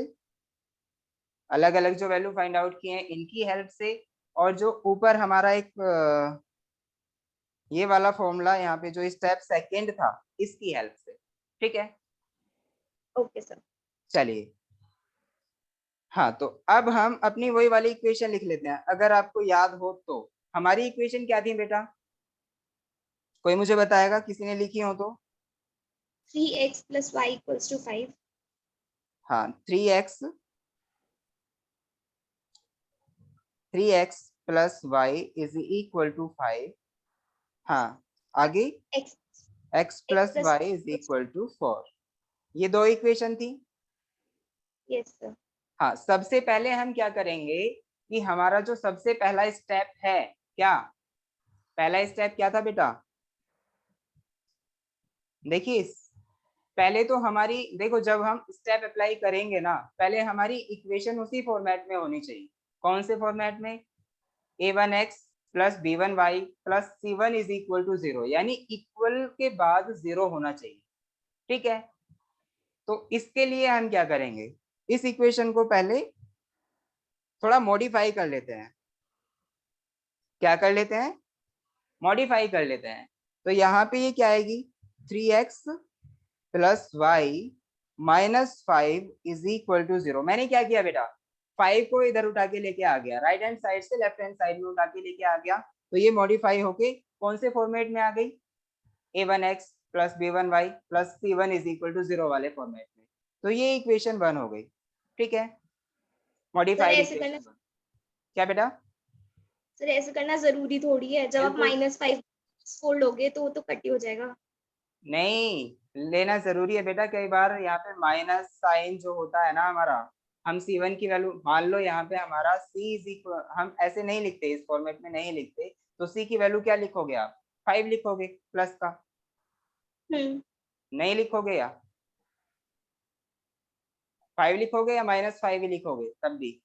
अलग अलग जो वैल्यू फाइंड आउट किए हैं इनकी हेल्प से, और जो ऊपर हमारा एक ये वाला फॉर्मूला यहाँ पे जो स्टेप सेकंड था इसकी हेल्प से। ठीक है, ओके सर। चलिए। हाँ, तो अब हम अपनी वही वाली इक्वेशन लिख लेते हैं। अगर आपको याद हो तो हमारी इक्वेशन क्या थी बेटा, कोई मुझे बताएगा किसी ने लिखी हो तो? 3x + y = 5। हाँ, 3x + y = 5। हाँ, आगे x x + y = 4। ये दो इक्वेशन थी। Yes sir. हाँ, सबसे पहले हम क्या करेंगे कि हमारा जो सबसे पहला स्टेप है, क्या पहला स्टेप क्या था बेटा? देखिए, पहले तो हमारी देखो, जब हम स्टेप अप्लाई करेंगे ना, पहले हमारी इक्वेशन उसी फॉर्मेट में होनी चाहिए। कौन से फॉर्मेट में? a1x + b1y + c1 = 0, यानी इक्वल के बाद 0 होना चाहिए। ठीक है, तो इसके लिए हम क्या करेंगे, इस इक्वेशन को पहले थोड़ा मॉडिफाई कर लेते हैं। क्या कर लेते हैं? मॉडिफाई कर लेते हैं। तो यहाँ पे ये क्या आएगी, 3x + y - 5 = 0। मैंने क्या किया बेटा, 5 को इधर उठा के लेके आ गया, राइट हैंड साइड से लेफ्ट हैंड साइड में उठा के लेके आ गया, तो ये मॉडिफाई होके कौन से फॉर्मेट में आ गई, a1x + b1y + c1 = 0 वाले फॉर्मेट में। तो ये इक्वेशन 1 हो गई। ठीक है, सर मॉडिफाइड ऐसे करना, इक्वेशन 1। क्या बेटा? सर ऐसे करना जरूरी थोड़ी है, जब आप बिल्कुल -5 फोल्ड लोगे तो वो तो कट ही हो जाएगा। नहीं, लेना जरूरी है बेटा। कई बार यहाँ पे माइनस साइन जो होता है ना हमारा, हम C1 की वैल्यू मान लो, यहाँ पे हमारा हम ऐसे नहीं लिखते, इस फॉर्मेट में नहीं लिखते, तो C की वैल्यू क्या लिखोगे आप, 5 लिखोगे प्लस का, हम्म। नहीं लिखोगे? या 5 लिखोगे या -5 ही लिखोगे तब भी?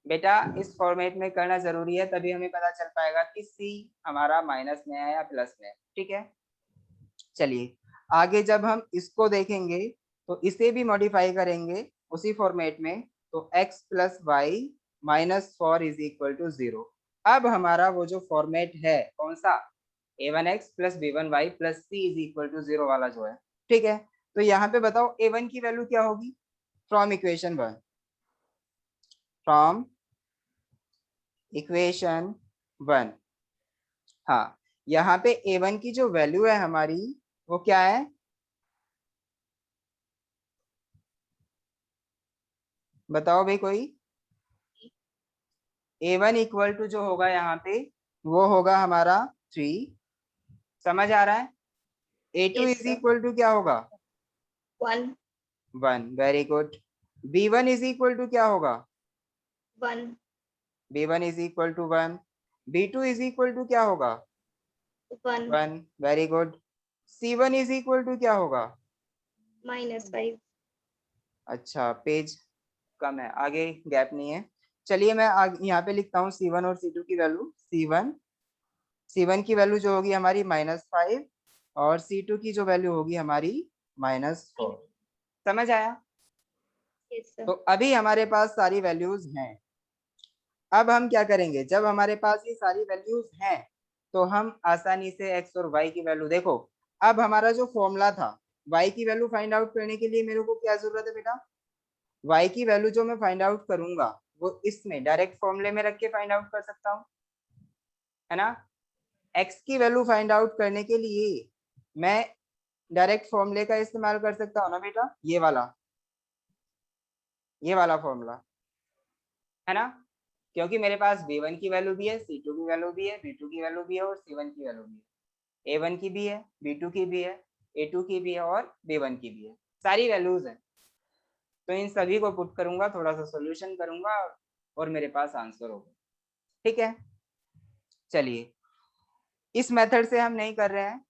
बेटा इस फॉर्मेट में करना जरूरी है, तभी हमें पता चल पाएगा कि C हमारा माइनस में है या प्लस में है। ठीक है, चलिए आगे जब हम इसको देखेंगे तो इसे भी मॉडिफाई करेंगे उसी फॉर्मेट में। तो x + y - 4 = 0। अब हमारा वो जो फॉर्मेट है कौन सा, a1x + b1y + c = 0 वाला जो है। ठीक है, तो यहाँ पे बताओ a1 की वैल्यू क्या होगी, फ्रॉम इक्वेशन 1, फ्रॉम इक्वेशन 1। हाँ, यहाँ पे a1 की जो वैल्यू है हमारी वो क्या है, बताओ भाई कोई? a1 = जो होगा यहाँ पे वो होगा हमारा 3। समझ आ रहा है? a2 yes sir. क्या होगा, 1 1। Very good. b1 क्या होगा, 1 b1 1। b2 क्या होगा, 1 1। Very good. c1 क्या होगा, -5। अच्छा पेज कम है, आगे गैप नहीं है। चलिए मैं यहाँ पे लिखता हूँ C1 और C2 की वैल्यू। C1 की वैल्यू जो होगी हमारी -5, और C2 की जो वैल्यू होगी हमारी -4। समझ आया? Yes sir. तो अभी हमारे पास सारी वैल्यूज हैं। अब हम क्या करेंगे, जब हमारे पास ये सारी वैल्यूज हैं तो हम आसानी से x और y की वैल्यू देखो। अब हमारा जो फॉर्मूला था, y की वैल्यू फाइंड आउट करने के लिए मेरे को क्या जरूरत है बेटा, y की वैल्यू जो मैं फाइंड आउट करूंगा वो इसमें डायरेक्ट फॉर्मूले में रख के फाइंड आउट कर सकता हूँ, है ना? x की वैल्यू फाइंड आउट करने के लिए मैं डायरेक्ट फॉर्मूले का इस्तेमाल कर सकता हूँ ना बेटा, ये वाला फॉर्मूला, है ना? क्योंकि मेरे पास b1 की वैल्यू भी है, c2 की वैल्यू भी है, b2 की वैल्यू भी है और c1 की वैल्यू भी है। a1 की भी है, b2 की भी है, a2 की भी है और b1 की भी है, सारी वैल्यूज हैं। तो इन सभी को पुट करूंगा, थोड़ा सा सॉल्यूशन करूंगा और मेरे पास आंसर होगा। ठीक है, चलिए इस मेथड से हम नहीं कर रहे हैं,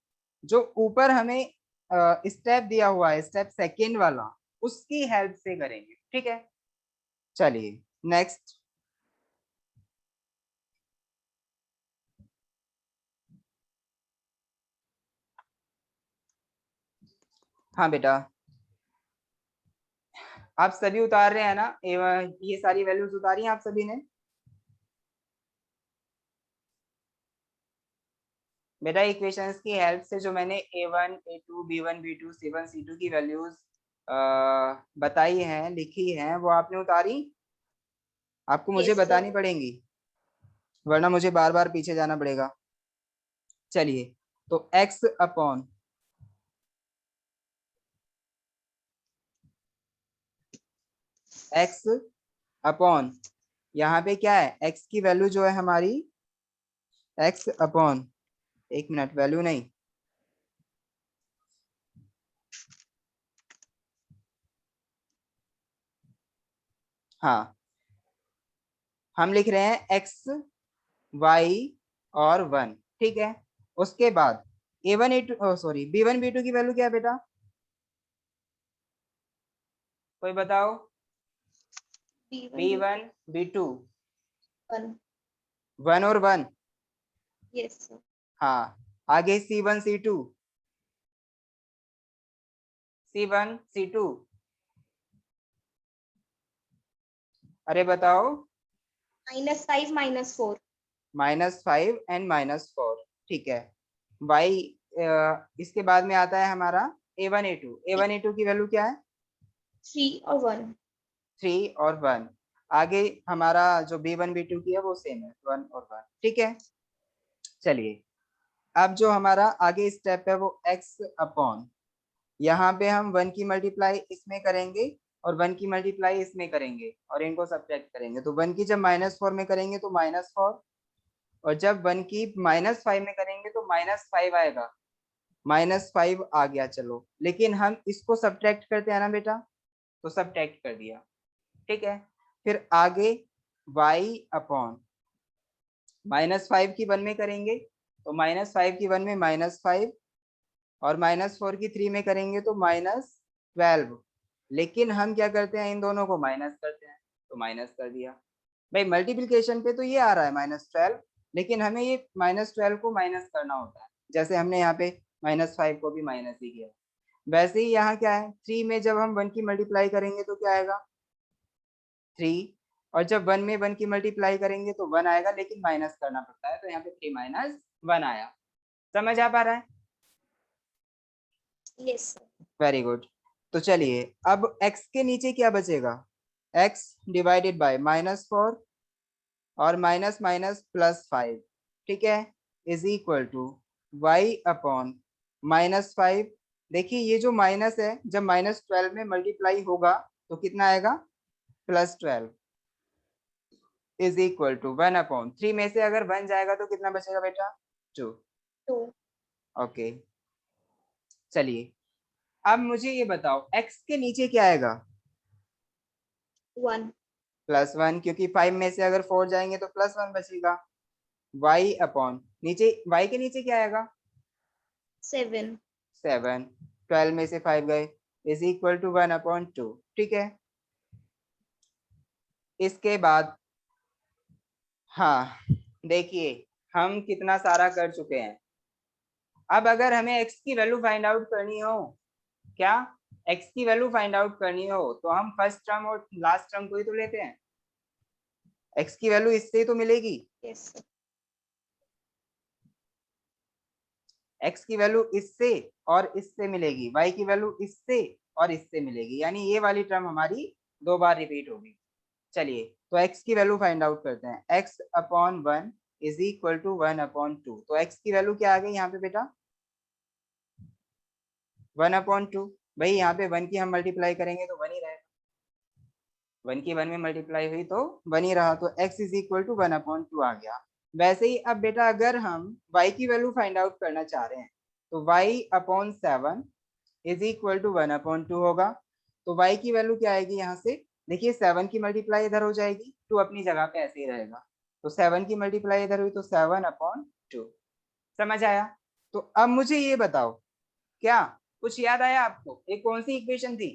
जो ऊपर हमें स्टेप दिया हुआ है, स्टेप सेकेंड वाला, उसकी हेल्प से करेंगे। ठीक है, चलिए नेक्स्ट। हाँ बेटा, आप सभी उतार रहे हैं ना, ये सारी वैल्यूज उतारी हैं आप सभी ने? बेटा इक्वेशंस की हेल्प से जो मैंने a1 a2 b1 b2 c1 c2 की वैल्यूज बताई हैं, लिखी हैं, वो आपने उतारी? आपको मुझे Yes, sir. बतानी पड़ेंगी, वरना मुझे बार बार पीछे जाना पड़ेगा। चलिए, तो x अपॉन यहाँ पे क्या है, x की वैल्यू जो है हमारी, x अपॉन, एक मिनट, वैल्यू नहीं, हाँ, हम लिख रहे हैं x y और 1, ठीक है। उसके बाद a1 a2 sorry b1 b2 की वैल्यू क्या है बेटा, कोई बताओ? b1 b2 1. 1 और 1, Yes, sir. हाँ। आगे c1 c2 c1 c2, अरे बताओ? -5 -4. -5 एंड -4, ठीक है। y इसके बाद में आता है हमारा a1 a2 की वैल्यू क्या है? 3 और 1. 3 और 1। आगे हमारा जो b1 b2 की है वो सेम है, 1 और 1, ठीक है। चलिए, अब जो हमारा आगे स्टेप है वो x अपॉन, यहाँ पे हम 1 की मल्टीप्लाई इसमें करेंगे और 1 की मल्टीप्लाई इसमें करेंगे और इनको सब्ट्रैक्ट करेंगे। तो 1 की जब -4 में करेंगे तो -4, और जब 1 की -5 में करेंगे तो -5 आएगा। -5 आ गया, चलो, लेकिन हम इसको सब्ट्रैक्ट करते हैं ना बेटा, तो सब्ट्रैक्ट कर दिया, ठीक है। फिर आगे y अपॉन, -5 की 1 में करेंगे तो -5 की 1 में -5, और -4 की 3 में करेंगे तो -12, लेकिन हम क्या करते हैं, इन दोनों को माइनस करते हैं, तो माइनस कर दिया। भाई मल्टीप्लिकेशन पे तो ये आ रहा है -12, लेकिन हमें ये -12 को माइनस करना होता है, जैसे हमने यहाँ पे -5 को भी माइनस ही किया। वैसे ही यहाँ क्या है, 3 में जब हम 1 की मल्टीप्लाई करेंगे तो क्या आएगा, 3, और जब 1 में 1 की मल्टीप्लाई करेंगे तो 1 आएगा, लेकिन माइनस करना पड़ता है, तो यहाँ पे 3 - 1 आया। समझ आ पा रहा है? Yes, sir. Very good. तो चलिए, अब x के नीचे क्या बचेगा, x डिवाइडेड बाय -4 और माइनस माइनस +5, ठीक है, is equal to y upon -5। देखिए ये जो माइनस है, जब -12 में मल्टीप्लाई होगा तो कितना आएगा, +12, इज इक्वल टू 1 अपॉन 3 में से अगर 1 जाएगा तो कितना बचेगा बेटा, 2। 2. ओके, चलिए, अब मुझे ये बताओ x के नीचे क्या आएगा, 1. +1, क्योंकि 5 में से अगर 4 जाएंगे तो +1 बचेगा। y अपॉन नीचे, y के नीचे क्या आएगा, 7. 7, 12 में से 5 गए, इज इक्वल टू 1 अपॉन 2, ठीक है। इसके बाद, हाँ, देखिए हम कितना सारा कर चुके हैं। अब अगर हमें x की वैल्यू फाइंड आउट करनी हो, क्या x की वैल्यू फाइंड आउट करनी हो, तो हम फर्स्ट टर्म और लास्ट टर्म को ही तो लेते हैं, x की वैल्यू इससे ही तो मिलेगी। Yes, sir. x की वैल्यू इससे और इससे मिलेगी, y की वैल्यू इससे और इससे मिलेगी, यानी ये वाली टर्म हमारी 2 बार रिपीट होगी। चलिए, तो x की वैल्यू फाइंड आउट करते हैं, x upon 1 is equal to 1 upon 2। तो x की वैल्यू क्या आ गई यहाँ पे बेटा, 1 अपॉन 2। भाई यहाँ पे 1 की हम मल्टीप्लाई करेंगे तो 1 ही रहेगा, 1 की 1 में मल्टीप्लाई हुई तो 1 ही रहा, तो x is equal to 1 upon 2 आ गया। वैसे ही अब बेटा अगर हम y की वैल्यू फाइंड आउट करना चाह रहे हैं, तो y upon 7 is equal to 1 upon 2 होगा। तो y की वैल्यू क्या आएगी यहाँ से, देखिए 7 की मल्टीप्लाई इधर हो जाएगी, 2 अपनी जगह पे ऐसे ही रहेगा, तो 7 की मल्टीप्लाई इधर हुई तो 7 अपॉन 2। समझ आया? तो अब मुझे ये बताओ, क्या कुछ याद आया आपको, ये कौन सी इक्वेशन थी,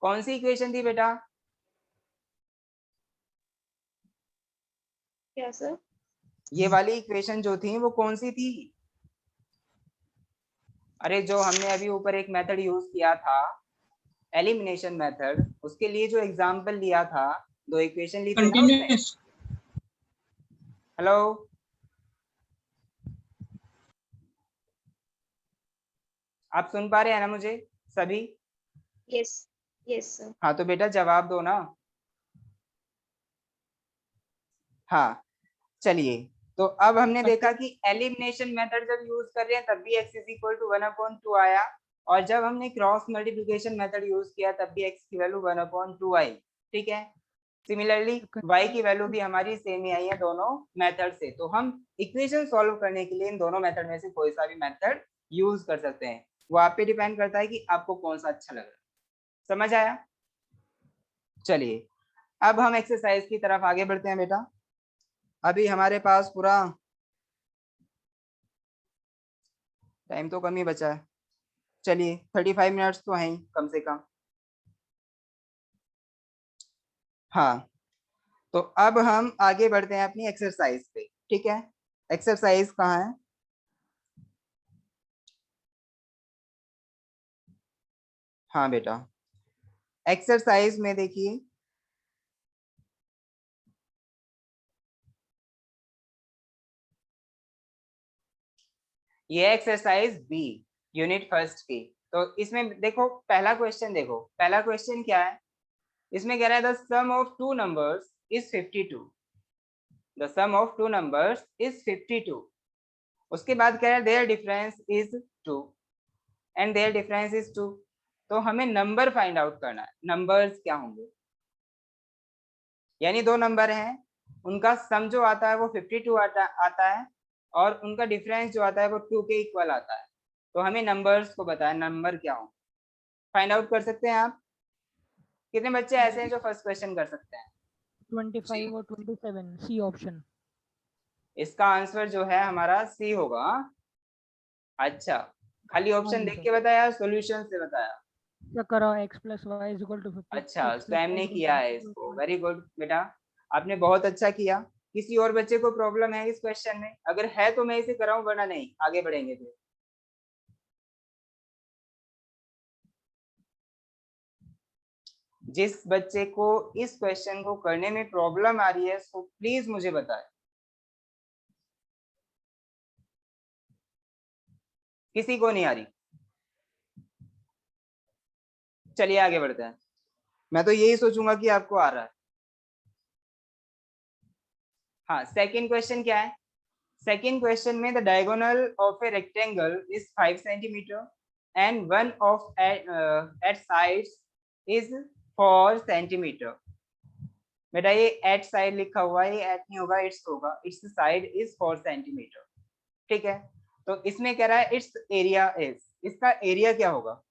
कौन सी इक्वेशन थी बेटा? क्या सर? ये वाली इक्वेशन जो थी वो कौन सी थी, अरे जो हमने अभी ऊपर एक मेथड यूज किया था, एलिमिनेशन मेथड, उसके लिए जो एग्जांपल लिया था, दो इक्वेशन ली थी ना उसमें। Continuous. हेलो, आप सुन पा रहे हैं ना मुझे सभी? Yes yes sir. हाँ तो बेटा जवाब दो ना। हाँ चलिए, तो अब हमने देखा कि एलिमिनेशन मेथड जब यूज कर रहे हैं तब भी x इज इक्वल टू 1/2 आया, और जब हमने क्रॉस मल्टीप्लिकेशन मेथड यूज किया तब भी x की वैल्यू 1/2 आई। ठीक है, सिमिलरली y की वैल्यू भी हमारी सेम ही आई है दोनों मेथड से। तो हम इक्वेशन सॉल्व करने के लिए इन दोनों मेथड में से कोई सा भी मेथड यूज कर सकते हैं, वो आप पे डिपेंड करता है कि आपको कौन सा अच्छा लग रहा है। समझ आया? चलिए अब हम एक्सरसाइज की तरफ आगे बढ़ते हैं बेटा। अभी हमारे पास पूरा टाइम तो कम ही बचा है, चलिए 35 मिनट्स तो हैं कम से कम। हाँ तो अब हम आगे बढ़ते हैं अपनी एक्सरसाइज पे। ठीक है, एक्सरसाइज कहाँ है? हाँ बेटा, एक्सरसाइज में देखिए ये एक्सरसाइज बी, यूनिट फर्स्ट की। तो इसमें देखो पहला क्वेश्चन, देखो पहला क्वेश्चन क्या है। इसमें कह रहा है the sum of two numbers is 52। The sum of two numbers is 52। उसके बाद कह रहा है their difference is 2 and their difference is 2। तो हमें नंबर फाइंड आउट करना है, नंबर्स क्या होंगे। यानी दो नंबर हैं, उनका सम जो आता है वो 52 आता है, और उनका डिफरेंस जो आता है वो 2 के इक्वल आता है। तो हमें नंबर्स को बताया, नंबर क्या होंगे फाइंड आउट कर सकते हैं आप। कितने बच्चे ऐसे हैं जो फर्स्ट क्वेश्चन कर सकते हैं? 25 और 27 सी ऑप्शन। इसका आंसर जो है हमारा सी होगा। अच्छा, खाली ऑप्शन जी देख सर। के बताया, सॉल्यूशन से बताया? क्या करा x plus y is equal to 50, अच्छा, x प्लस स्वयं वाई ने इज इक्वल किया है इसको, वेरी गुड बेटा, आपने बहुत अच्छा किया। किसी और बच्चे को प्रॉब्लम है इस क्वेश्चन में? अगर है तो मैं इसे कराऊं, वरना नहीं, आगे बढ़ेंगे फिर। जिस बच्चे को इस क्वेश्चन को करने में प्रॉब्लम आ रही है तो प्लीज मुझे बताएं। किसी को नहीं आ रही? चलिए आगे बढ़ते हैं, मैं तो यही सोचूंगा कि आपको आ रहा है। हाँ, सेकंड क्वेश्चन क्या है? सेकंड क्वेश्चन में the diagonal of a rectangle is 5 centimetre and one of at sides is 4 centimetre. बेटा ये एट साइड लिखा हुआ है, ये एट नहीं होगा, इट्स होगा। It's side is 4 centimetre. ठीक है, तो इसमें कह रहा है इट्स एरिया इज, इसका एरिया क्या होगा?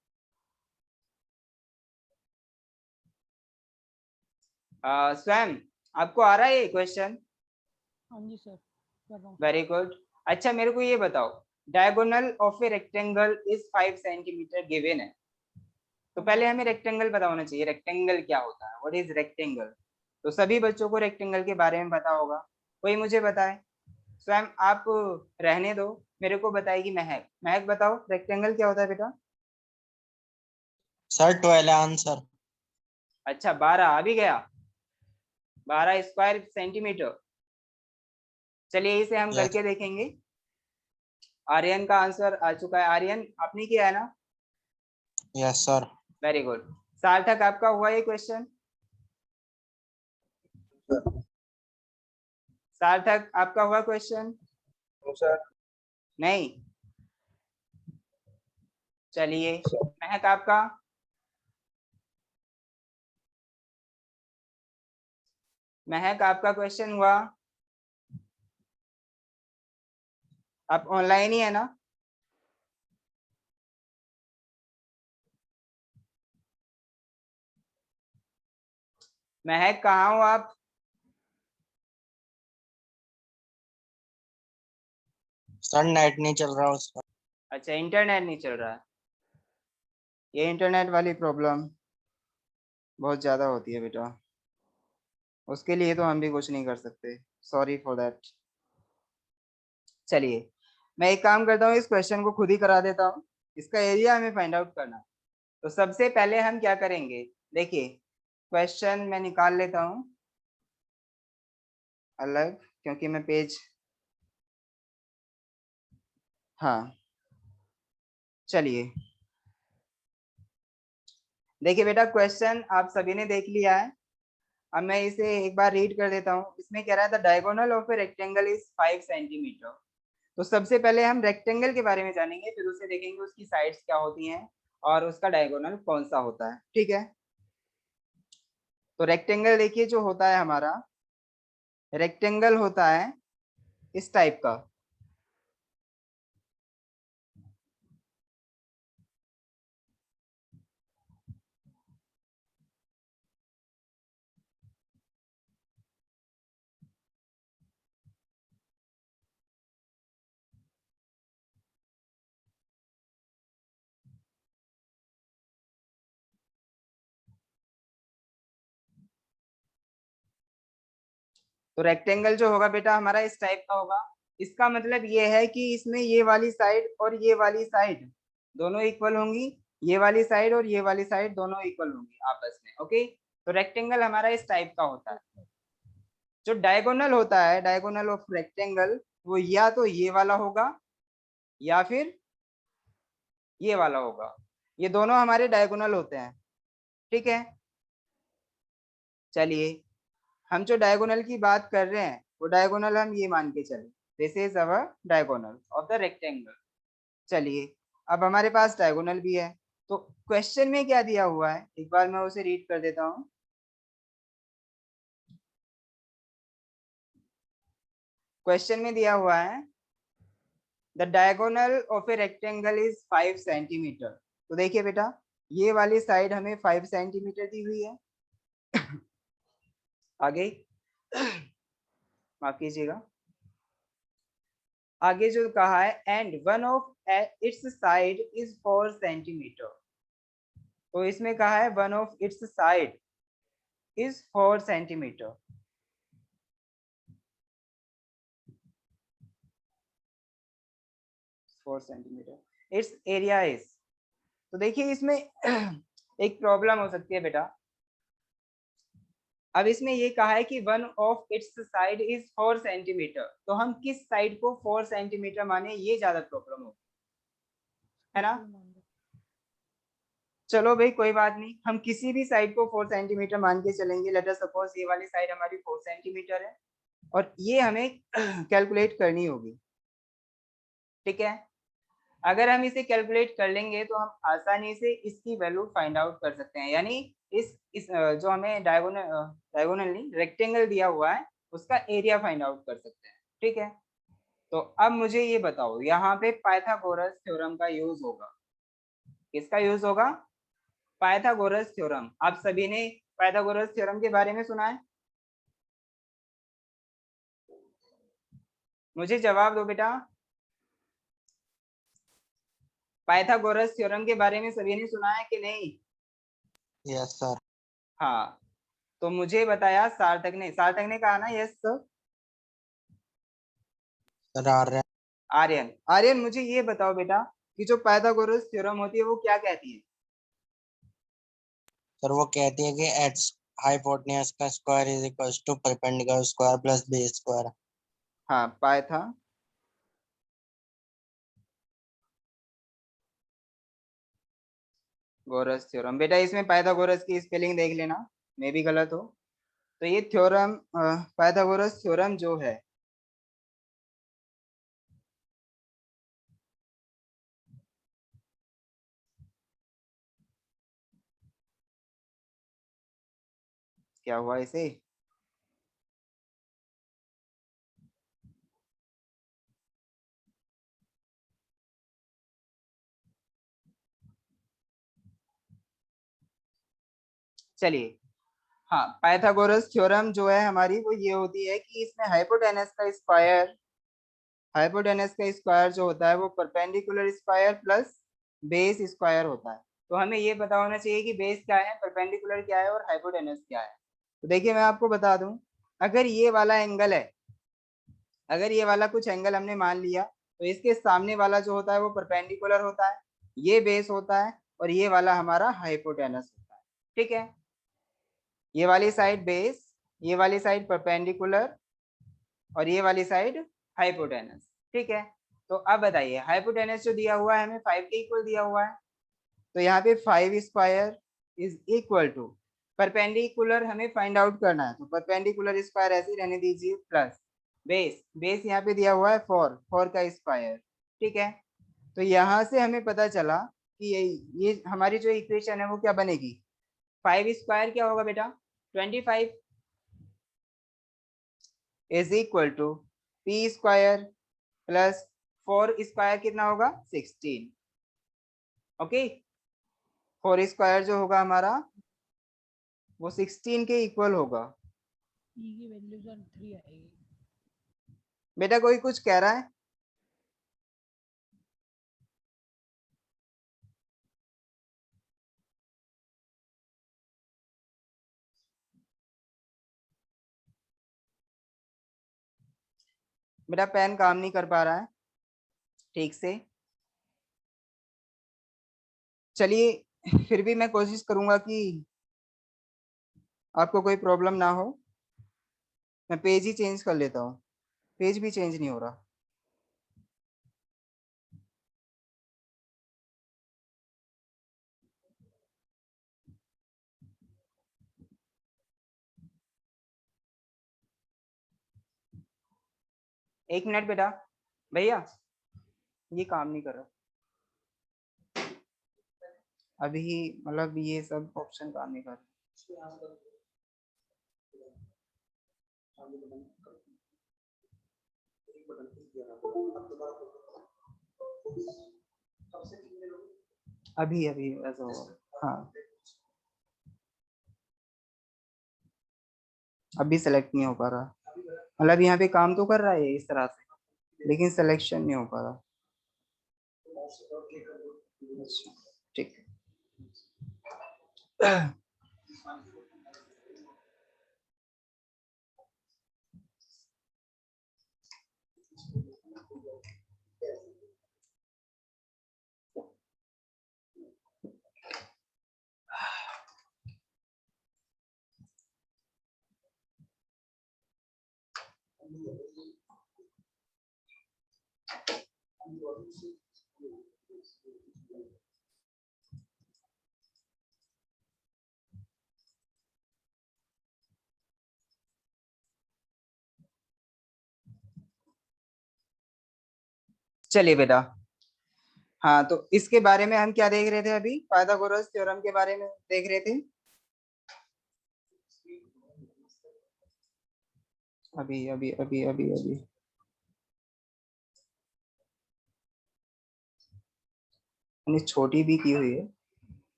स्वयं आपको आ रहा है ये क्वेश्चन? हाँ जी सर, कर रहा हूँ। Very good. अच्छा मेरे को ये बताओ, diagonal of a rectangle is 5 centimetre given है, तो पहले हमें रेक्टेंगल पता होना चाहिए, रेक्टेंगल क्या होता है, व्हाट इज रेक्टेंगल। तो सभी बच्चों को रेक्टेंगल के बारे में पता होगा, कोई मुझे बताए। स्वयं आप रहने दो, मेरे को बताएगी महक। महक बताओ रेक्टेंगल क्या होता है बेटा? Sir 12 answer. अच्छा 12 आ भी गया, 12 स्क्वायर सेंटीमीटर। चलिए इसे हम यस करके देखेंगे। आर्यन का आंसर आ चुका है, आर्यन आपने किया है ना? Yes sir. Very good. सार्थक आपका हुआ ये क्वेश्चन? सार्थक आपका हुआ क्वेश्चन? नहीं। चलिए महक आपका? महक आपका क्वेश्चन हुआ? आप ऑनलाइन ही है ना? महक कहाँ हो आप? सर नेट नहीं चल रहा उसका। अच्छा इंटरनेट नहीं चल रहा है, ये इंटरनेट वाली प्रॉब्लम बहुत ज्यादा होती है बेटा, उसके लिए तो हम भी कुछ नहीं कर सकते, सॉरी फॉर दैट। चलिए मैं एक काम करता हूँ, इस क्वेश्चन को खुद ही करा देता हूँ, इसका एरिया हमें फाइंड आउट करना है। तो सबसे पहले हम क्या करेंगे, देखिए क्वेश्चन मैं निकाल लेता हूं अलग, क्योंकि मैं पेज, हाँ चलिए देखिए बेटा, क्वेश्चन आप सभी ने देख लिया है। अब मैं इसे एक बार रीड कर देता हूँ। इसमें कह रहा है the diagonal of a rectangle is 5 centimetre. तो सबसे पहले हम रेक्टेंगल के बारे में जानेंगे, फिर उसे देखेंगे उसकी साइड्स क्या होती हैं और उसका डायगोनल कौन सा होता है। ठीक है, तो रेक्टेंगल देखिए जो होता है हमारा, रेक्टेंगल होता है इस टाइप का। तो रेक्टेंगल जो होगा बेटा हमारा इस टाइप का होगा। इसका मतलब ये है कि इसमें ये वाली साइड और ये वाली साइड दोनों इक्वल होंगी, ये वाली साइड और ये वाली साइड दोनों इक्वल होंगी आपस में। ओके, तो रेक्टेंगल हमारा इस टाइप का होता है। जो डायगोनल होता है, डायगोनल ऑफ रेक्टेंगल, वो या तो ये वाला होगा या फिर ये वाला होगा। ये दोनों हमारे डायगोनल होते हैं। ठीक है, चलिए हम जो डायगोनल की बात कर रहे हैं वो डायगोनल हम ये मान के चले, this is our diagonal of the rectangle. चलिए अब हमारे पास डायगोनल भी है, तो क्वेश्चन में क्या दिया हुआ है एक बार मैं उसे रीड कर देता हूँ। क्वेश्चन में दिया हुआ है the diagonal of a rectangle is 5 centimetre. तो देखिए बेटा, ये वाली साइड हमें 5 सेंटीमीटर दी हुई है। आगे माफ कीजिएगा, आगे जो कहा है and one of its side is 4 centimetre. तो इसमें कहा है one of its side is 4 centimetre. It's area is, तो देखिए इसमें एक प्रॉब्लम हो सकती है बेटा। अब इसमें ये कहा है कि one of its side is 4 centimetre, तो हम किस साइड को 4 सेंटीमीटर माने, ये ज्यादा प्रॉब्लम होगी, है ना। चलो भाई कोई बात नहीं, हम किसी भी साइड को 4 सेंटीमीटर मान के चलेंगे। लेट अस सपोज ये वाली साइड हमारी 4 सेंटीमीटर है और ये हमें कैलकुलेट करनी होगी। ठीक है, अगर हम इसे कैलकुलेट कर लेंगे तो हम आसानी से इसकी वैल्यू फाइंड आउट कर सकते हैं। यानी इस जो हमें डायगोनल नहीं रेक्टेंगल दिया हुआ है उसका एरिया फाइंड आउट कर सकते हैं। ठीक है, तो अब मुझे ये बताओ, यहाँ पे पाइथागोरस थ्योरम का यूज होगा। किसका यूज होगा? Pythagoras theorem. आप सभी ने पाइथागोरस थ्योरम के बारे में सुना है? मुझे जवाब दो बेटा, पाइथागोरस थ्योरम के बारे में सभी ने सुना है कि नहीं? Yes sir. हाँ, तो मुझे बताया सार्थक ने, सार्थक ने कहा ना yes sir. Sir Aryan. Aryan, Aryan मुझे ये बताओ बेटा कि जो पाइथागोरस थ्योरम होती है वो क्या कहती है? सर वो कहती है कि एच हाइपोटेन्यूज का square is equal to perpendicular square plus base square. हाँ, पाइथागोरस थ्योरम। बेटा इसमें पाइथागोरस की स्पेलिंग देख लेना, मैं भी गलत हो। तो ये थ्योरम पाइथागोरस थ्योरम जो है क्या हुआ इसे, चलिए। हाँ, पाइथागोरस थ्योरम जो है हमारी वो ये होती है कि इसमें हाइपोटेनस का स्क्वायर जो होता है वो perpendicular square plus base square होता है। तो हमें ये पता होना चाहिए कि बेस क्या है, परपेंडिकुलर क्या है और हाइपोटेनस क्या है। तो देखिए मैं आपको बता दूं, अगर ये वाला एंगल है, अगर ये वाला कुछ एंगल हमने मान लिया, तो इसके सामने वाला जो होता है वो परपेंडिकुलर होता है, ये बेस होता है और ये वाला हमारा हाइपोटेनस होता है। ठीक है, ये वाली साइड बेस, ये वाली साइड परपेंडिकुलर और ये वाली साइड हाइपोटेनस। ठीक है, तो अब बताइए हाइपोटेनस जो दिया हुआ है हमें 5 के इक्वल दिया हुआ है, तो यहाँ पे 5 square is equal to perpendicular हमें फाइंड आउट करना है, तो परपेंडिकुलर स्क्वायर ऐसे ही रहने दीजिए प्लस बेस, बेस यहाँ पे दिया हुआ है 4 का स्क्वायर। ठीक है, तो यहाँ से हमें पता चला कि ये हमारी जो इक्वेशन है वो क्या बनेगी, 5 स्क्वायर क्या होगा बेटा 25 is equal to p square plus 4 square कितना होगा 16। ओके, 4 स्क्वायर जो होगा हमारा वो 16 के इक्वल होगा। ई की वैल्यू सर 3 आएगी। बेटा कोई कुछ कह रहा है? बेटा पेन काम नहीं कर पा रहा है ठीक से। चलिए फिर भी मैं कोशिश करूंगा कि आपको कोई प्रॉब्लम ना हो। मैं पेज ही चेंज कर लेता हूँ, पेज भी चेंज नहीं हो रहा। एक मिनट बेटा, भैया ये काम नहीं कर रहा अभी, मतलब ये सब ऑप्शन काम नहीं कर रहा। अभी अभी ऐसा होगा, हाँ अभी सेलेक्ट नहीं हो पा रहा, मतलब यहाँ पे काम तो कर रहा है इस तरह से लेकिन सिलेक्शन नहीं हो पा रहा। अच्छा, ठीक है। चलिए बेटा, हाँ तो इसके बारे में हम क्या देख रहे थे अभी, पाइथागोरस थ्योरम के बारे में देख रहे थे। अभी अभी अभी अभी अभी हमने छोटी भी की हुई है।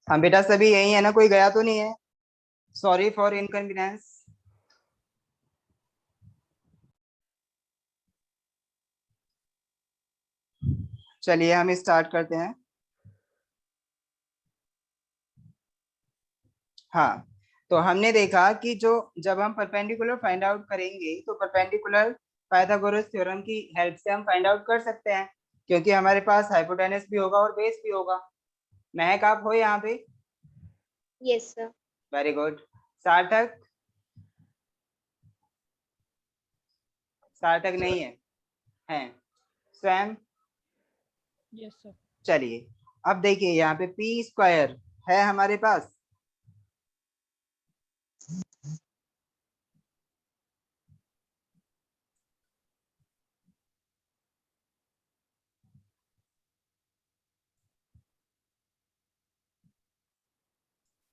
हाँ बेटा सभी यही है ना, कोई गया तो नहीं है? Sorry for inconvenience. चलिए हम स्टार्ट करते हैं। हाँ, तो हमने देखा कि जो जब हम परपेंडिकुलर फाइंड आउट करेंगे तो परपेंडिकुलर पाइथागोरस थ्योरम की हेल्प से हम फाइंड आउट कर सकते हैं, क्योंकि हमारे पास हाइपोटेनस भी होगा और बेस भी होगा। महक आप हो यहाँ पे? Yes sir. Very good. सार्थक? सार्थक नहीं है, हैं स्वयं? Yes sir. चलिए अब देखिए यहाँ पे पी स्क्वायर है हमारे पास,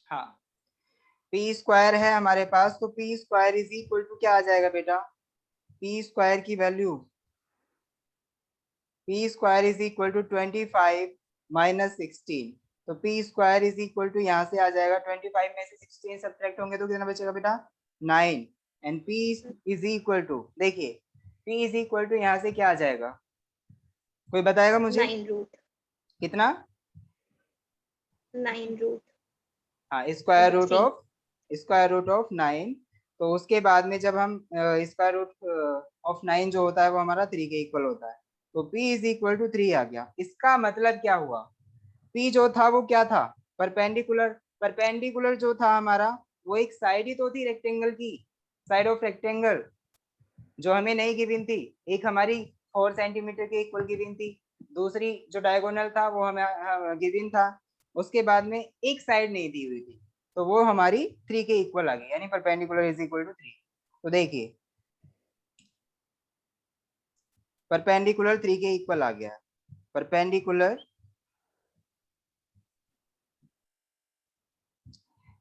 हाँ पी स्क्वायर है हमारे पास, तो p square is equal to क्या आ जाएगा बेटा, पी स्क्वायर की value, p square is equal to 25 minus 16, तो p square is equal to यहाँ से आ जाएगा 25 में से 16 सब्ट्रैक्ट होंगे तो कितना बचेगा बेटा 9, and p is equal to, देखिए पी इज इक्वल टू यहाँ से क्या आ जाएगा, कोई बताएगा मुझे 9 रूट। कितना? 9 रूट। हाँ स्क्वायर रूट Three. ऑफ 9। तो उसके बाद में जब हम स्क्वायर रूट ऑफ 9 जो होता है वो हमारा 3 के इक्वल होता है, तो p इज इक्वल टू 3 आ गया। इसका मतलब क्या हुआ, p जो था वो क्या था, परपेंडिकुलर। परपेंडिकुलर जो था हमारा वो एक साइड ही तो थी रेक्टेंगल की, साइड ऑफ रेक्टेंगल जो हमें नहीं गिवन थी। एक हमारी 4 सेंटीमीटर के इक्वल गिवन थी, दूसरी जो डायगोनल था वो हमें गिवन था, उसके बाद में एक साइड नहीं दी हुई थी, तो वो हमारी 3 के इक्वल आ गई, यानी परपेंडिकुलर इज इक्वल टू 3। तो देखिए परपेंडिकुलर 3 के इक्वल आ गया, परपेंडिकुलर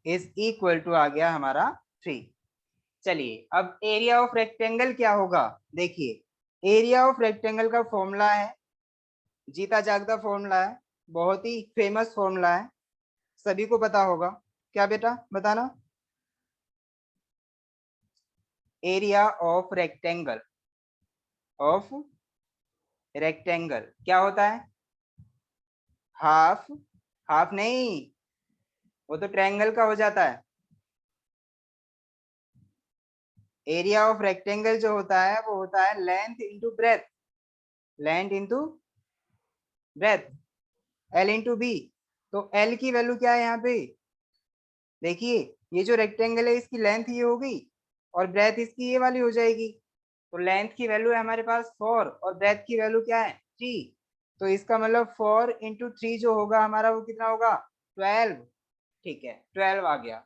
इज इक्वल टू आ गया हमारा 3। चलिए अब एरिया ऑफ रेक्टेंगल क्या होगा, देखिए एरिया ऑफ रेक्टेंगल का फॉर्मूला है, जीता जागता फॉर्मूला है, बहुत ही फेमस फॉर्मूला है, सभी को पता होगा। क्या बेटा बताना, एरिया ऑफ रेक्टेंगल क्या होता है, हाफ, हाफ नहीं, वो तो ट्रायंगल का हो जाता है। एरिया ऑफ रेक्टेंगल जो होता है वो होता है length into breadth, length into breadth, l into b. तो एल की वैल्यू क्या है यहाँ पे, देखिए ये जो रेक्टेंगल है इसकी लेंथ ये होगी और ब्रेथ इसकी ये वाली हो जाएगी। तो लेंथ की वैल्यू है हमारे पास 4 और ब्रेथ की वैल्यू क्या है 3। तो इसका मतलब 4 इंटू 3 जो होगा हमारा वो कितना होगा 12। ठीक है 12 आ गया।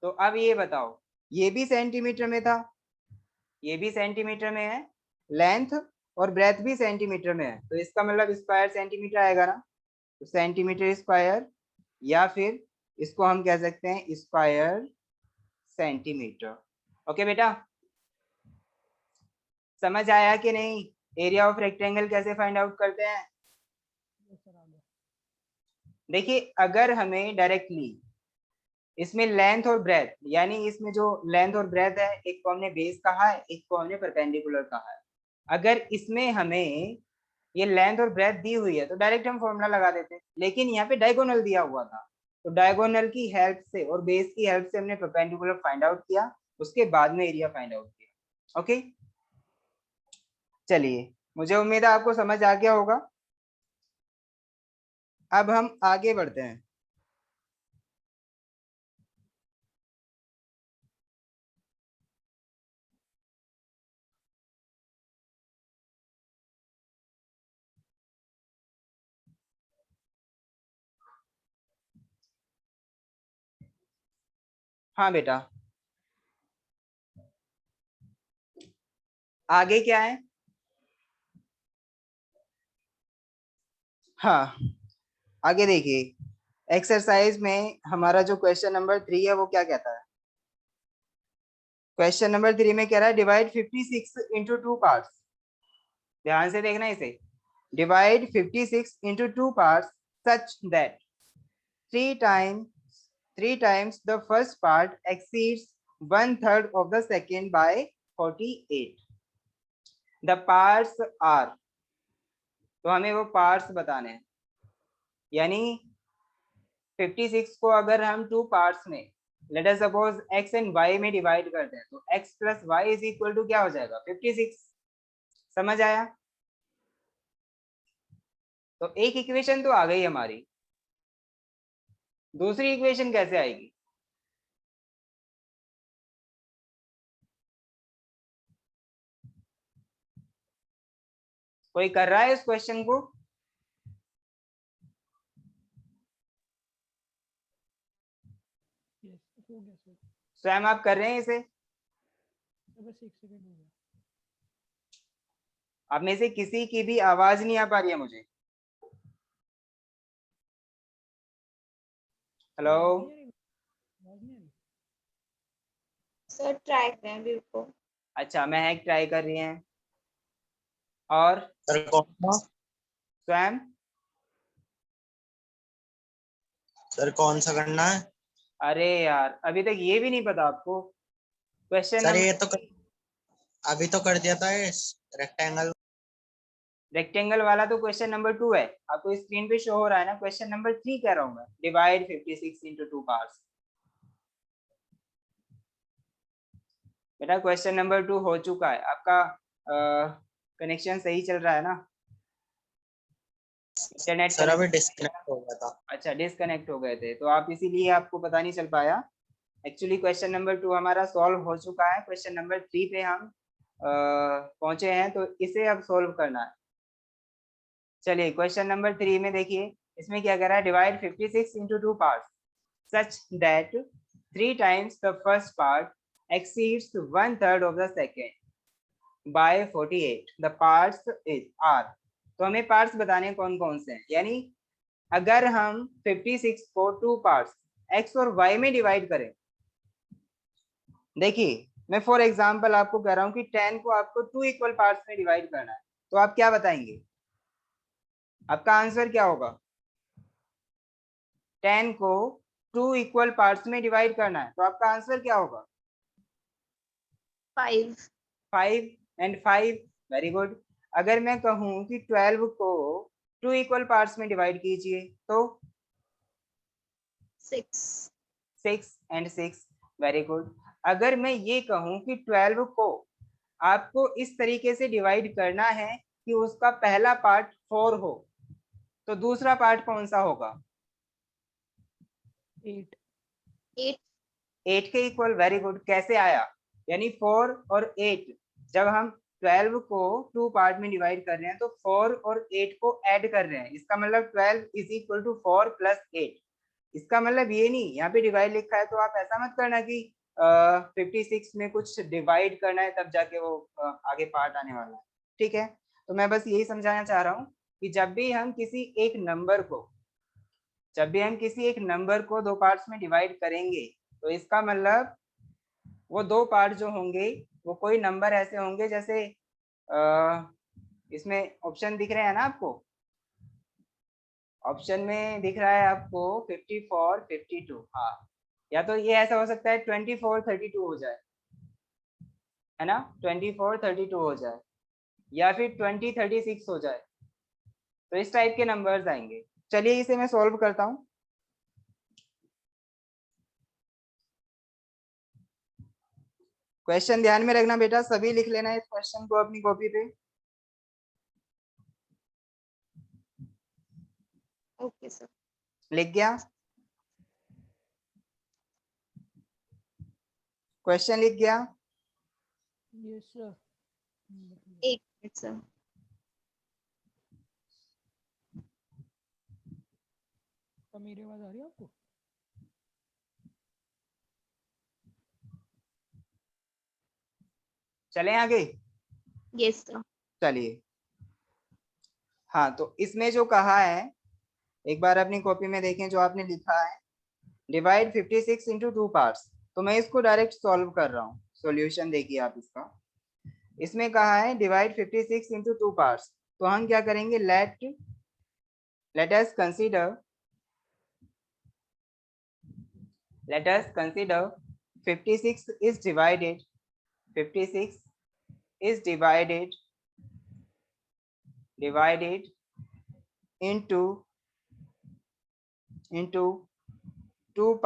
तो अब ये बताओ, ये भी सेंटीमीटर में था, ये भी सेंटीमीटर में है, लेंथ और ब्रेथ भी सेंटीमीटर में है, तो इसका मतलब स्क्वायर सेंटीमीटर आएगा ना, तो सेंटीमीटर स्क्वायर, या फिर इसको हम कह सकते हैं स्क्वायर सेंटीमीटर। ओके बेटा समझ आया कि नहीं, एरिया ऑफ रेक्टेंगल कैसे फाइंड आउट करते हैं। यस सर आ गया। देखिए अगर हमें डायरेक्टली इसमें लेंथ और ब्रेथ, यानी इसमें जो लेंथ और ब्रेथ है, एक को हमने बेस कहा है, एक को हमने परपेंडिकुलर कहा है, अगर इसमें हमें ये लेंथ और ब्रेथ दी हुई है तो डायरेक्ट हम फॉर्मूला लगा देते हैं, लेकिन यहाँ पे डायगोनल दिया हुआ था, तो डायगोनल की हेल्प से और बेस की हेल्प से हमने परपेंडिकुलर फाइंड आउट किया, उसके बाद में एरिया फाइंड आउट किया। ओके चलिए मुझे उम्मीद है आपको समझ आ गया होगा। अब हम आगे बढ़ते हैं। हाँ बेटा आगे क्या है, हाँ आगे देखिए एक्सरसाइज में हमारा जो क्वेश्चन नंबर 3 है वो क्या कहता है, क्वेश्चन नंबर 3 में कह रहा है डिवाइड 56 इंटू 2 पार्ट्स। ध्यान से देखना इसे, divide 56 into 2 parts such that 3 times the first part exceeds 1/3 of the second by 48। the parts are, तो हमें वो पार्ट्स बताने हैं, यानी 56 को अगर हम 2 पार्ट्स में let us suppose x and y में डिवाइड करते हैं तो x plus y is equal to क्या हो जाएगा 56। समझ आया, तो एक इक्वेशन तो आ गई हमारी, दूसरी इक्वेशन कैसे आएगी, कोई कर रहा है इस क्वेश्चन को, यस हो गया सर। स्वयं आप कर रहे हैं इसे, बस 1 सेकंड हो गया। आप में से किसी की भी आवाज नहीं आ पा रही है मुझे। हेलो आवाज नहीं आ रही। सर ट्राई करें अभी रुको। अच्छा महक ट्राई कर रही हैं, और सर कौन सा, स्वयं, सर कौन सा करना है। अरे यार अभी तक ये भी नहीं पता आपको, क्वेश्चन सर ये नंबर तो अभी तो कर दिया था, रेक्टेंगल। रेक्टेंगल वाला तो क्वेश्चन नंबर 2 है, आपको स्क्रीन पे शो हो रहा है ना, क्वेश्चन नंबर 3 कह रहा हूं मैं, डिवाइड 56 into 2 पार्ट्स। बेटा क्वेश्चन नंबर 2 हो चुका है आपका, कनेक्शन सही चल रहा है ना, इंटरनेट सर अभी कनेक्ट। डिस्कनेक्ट हो गया था। अच्छा डिस्कनेक्ट हो गए थे, तो आप इसीलिए आपको पता नहीं चल पाया। एक्चुअली क्वेश्चन नंबर 2 हमारा सॉल्व हो चुका है, क्वेश्चन नंबर 3 पे हम पहुंचे हैं, तो इसे अब सॉल्व करना है। चलिए क्वेश्चन नंबर 3 में देखिए, इसमें क्या कह रहा है, divide 56 into 2 parts such that 3 times the first part exceeds 1/3 of the second by 48. The parts are, तो हमें पार्ट्स बताने कौन कौन से हैं, यानी अगर हम 56 को 2 पार्ट्स x और y में डिवाइड करें, देखिए मैं फॉर एग्जांपल आपको कह रहा हूं कि 10 को आपको 2 इक्वल पार्ट्स में डिवाइड करना है, तो आप क्या बताएंगे, आपका आंसर क्या होगा, 10 को 2 इक्वल पार्ट्स में डिवाइड करना है, तो आपका आंसर क्या होगा, 5 5 एंड 5, वेरी गुड। अगर मैं कहूं कि 12 को 2 इक्वल पार्ट्स में डिवाइड कीजिए, तो 6 6 एंड 6, वेरी गुड। अगर मैं ये कहूं कि 12 को आपको इस तरीके से डिवाइड करना है कि उसका पहला पार्ट 4 हो, तो दूसरा पार्ट कौन सा होगा, 8 8 8 के इक्वल, वेरी गुड। कैसे आया, यानी 4 और 8, जब हम 12 को 2 पार्ट में डिवाइड कर रहे हैं तो 4 और 8 को ऐड कर रहे हैं, इसका मतलब 12 इज इक्वल टू 4 प्लस 8। इसका मतलब ये नहीं, यहाँ पे डिवाइड लिखा है तो आप ऐसा मत करना कि 56 में कुछ डिवाइड करना है तब जाके वो आगे पार्ट आने वाला है, ठीक है। तो मैं बस यही समझाना चाह रहा हूँ कि जब भी हम किसी एक नंबर को 2 पार्ट्स में डिवाइड करेंगे, तो इसका मतलब वो 2 पार्ट जो होंगे वो कोई नंबर ऐसे होंगे, जैसे इसमें ऑप्शन दिख रहे हैं ना आपको, ऑप्शन में दिख रहा है आपको 54 52, हाँ, या तो ये ऐसा हो सकता है 24 32 हो जाए, है ना, 24 32 हो जाए, या फिर 20 36 हो जाए, तो इस टाइप के नंबर्स आएंगे। चलिए इसे मैं सॉल्व करता हूँ। क्वेश्चन ध्यान में रखना बेटा, सभी लिख लेना इस क्वेश्चन को अपनी कॉपी पे। Okay sir. लिख गया, क्वेश्चन लिख गया, यस सर। एक मिनट सर। तो मेरी आवाज आ रही है आपको? चलें आगे। Yes sir. चलिए, हाँ तो इसमें जो कहा है, एक बार अपनी कॉपी में देखें जो आपने लिखा है, डिवाइड 56 into 2 पार्ट्स, तो मैं इसको डायरेक्ट सॉल्व कर रहा हूँ, सॉल्यूशन देखिए आप इसका। इसमें कहा है डिवाइड 56 into 2 पार्ट्स, तो हम क्या करेंगे, let us consider 56 is divided into 2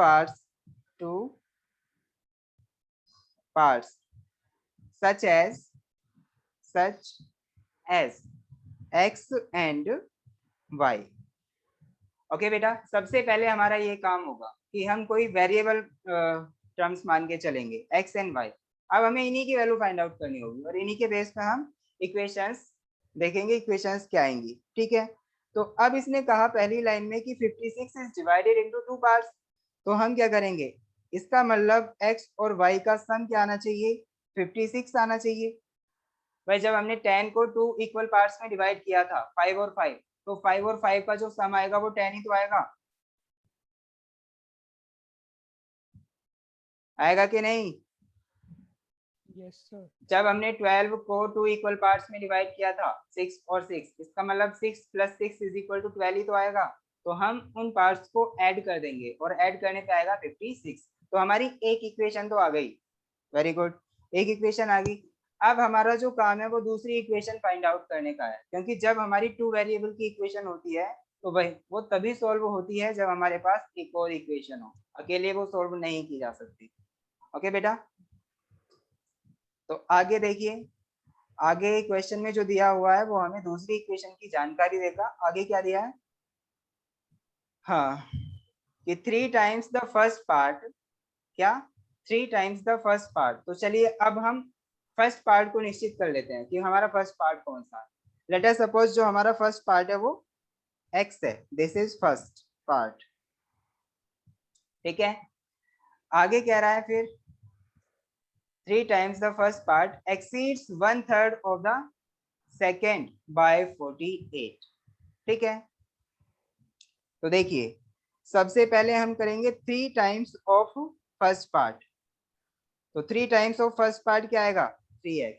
parts such as x and y। Okay बेटा, सबसे पहले हमारा ये काम होगा कि हम कोई वेरिएबल टर्म्स मान के चलेंगे x एंड y। अब हमें इन्हीं की वैल्यू फाइंड आउट करनी होगी और इन्हीं के बेस पे हम इक्वेशंस देखेंगे, इक्वेशंस क्या आएंगी, ठीक है। तो अब इसने कहा पहली लाइन में कि 56 इज डिवाइडेड इनटू 2 पार्ट्स, तो हम क्या करेंगे, इसका मतलब x और y का सम क्या आना चाहिए, 56 आना चाहिए। भाई जब हमने 10 को 2 इक्वल पार्ट्स में डिवाइड किया था 5 और 5, तो 5 और 5 का जो सम आएगा वो 10 ही तो आएगा, आएगा कि नहीं। Yes sir. जब हमने 12 को 2 इक्वल पार्ट्स में डिवाइड किया था 6 और 6, इसका मतलब 6 + 6 इज इक्वल टू 12 ही तो आएगा, तो हम उन पार्ट्स को ऐड कर देंगे और ऐड करने पे आएगा 56, तो हमारी एक इक्वेशन तो आ गई, वेरी गुड, एक इक्वेशन आ गई। अब हमारा जो काम है वो दूसरी इक्वेशन फाइंड आउट करने का है, क्योंकि जब हमारी टू वेरिएबल की इक्वेशन होती है तो वही वो तभी सॉल्व होती है जब हमारे पास एक और इक्वेशन हो, अकेले वो सॉल्व नहीं की जा सकती। ओके बेटा, तो आगे देखिए, आगे क्वेश्चन में जो दिया हुआ है वो हमें दूसरी इक्वेशन की जानकारी देगा। आगे क्या दिया है, हाँ, कि 3 टाइम्स द फर्स्ट पार्ट, क्या 3 टाइम्स द फर्स्ट पार्ट। तो चलिए अब हम फर्स्ट पार्ट को निश्चित कर लेते हैं कि हमारा फर्स्ट पार्ट कौन सा है। लेट अस सपोज जो हमारा फर्स्ट पार्ट है वो x है, दिस इज फर्स्ट पार्ट, ठीक है। आगे कह रहा है फिर 3 times the first part exceeds 1/3 of the second by 48, ठीक है। तो देखिए सबसे पहले हम करेंगे 3 टाइम्स ऑफ फर्स्ट पार्ट, तो 3 टाइम्स ऑफ फर्स्ट पार्ट क्या आएगा 3x,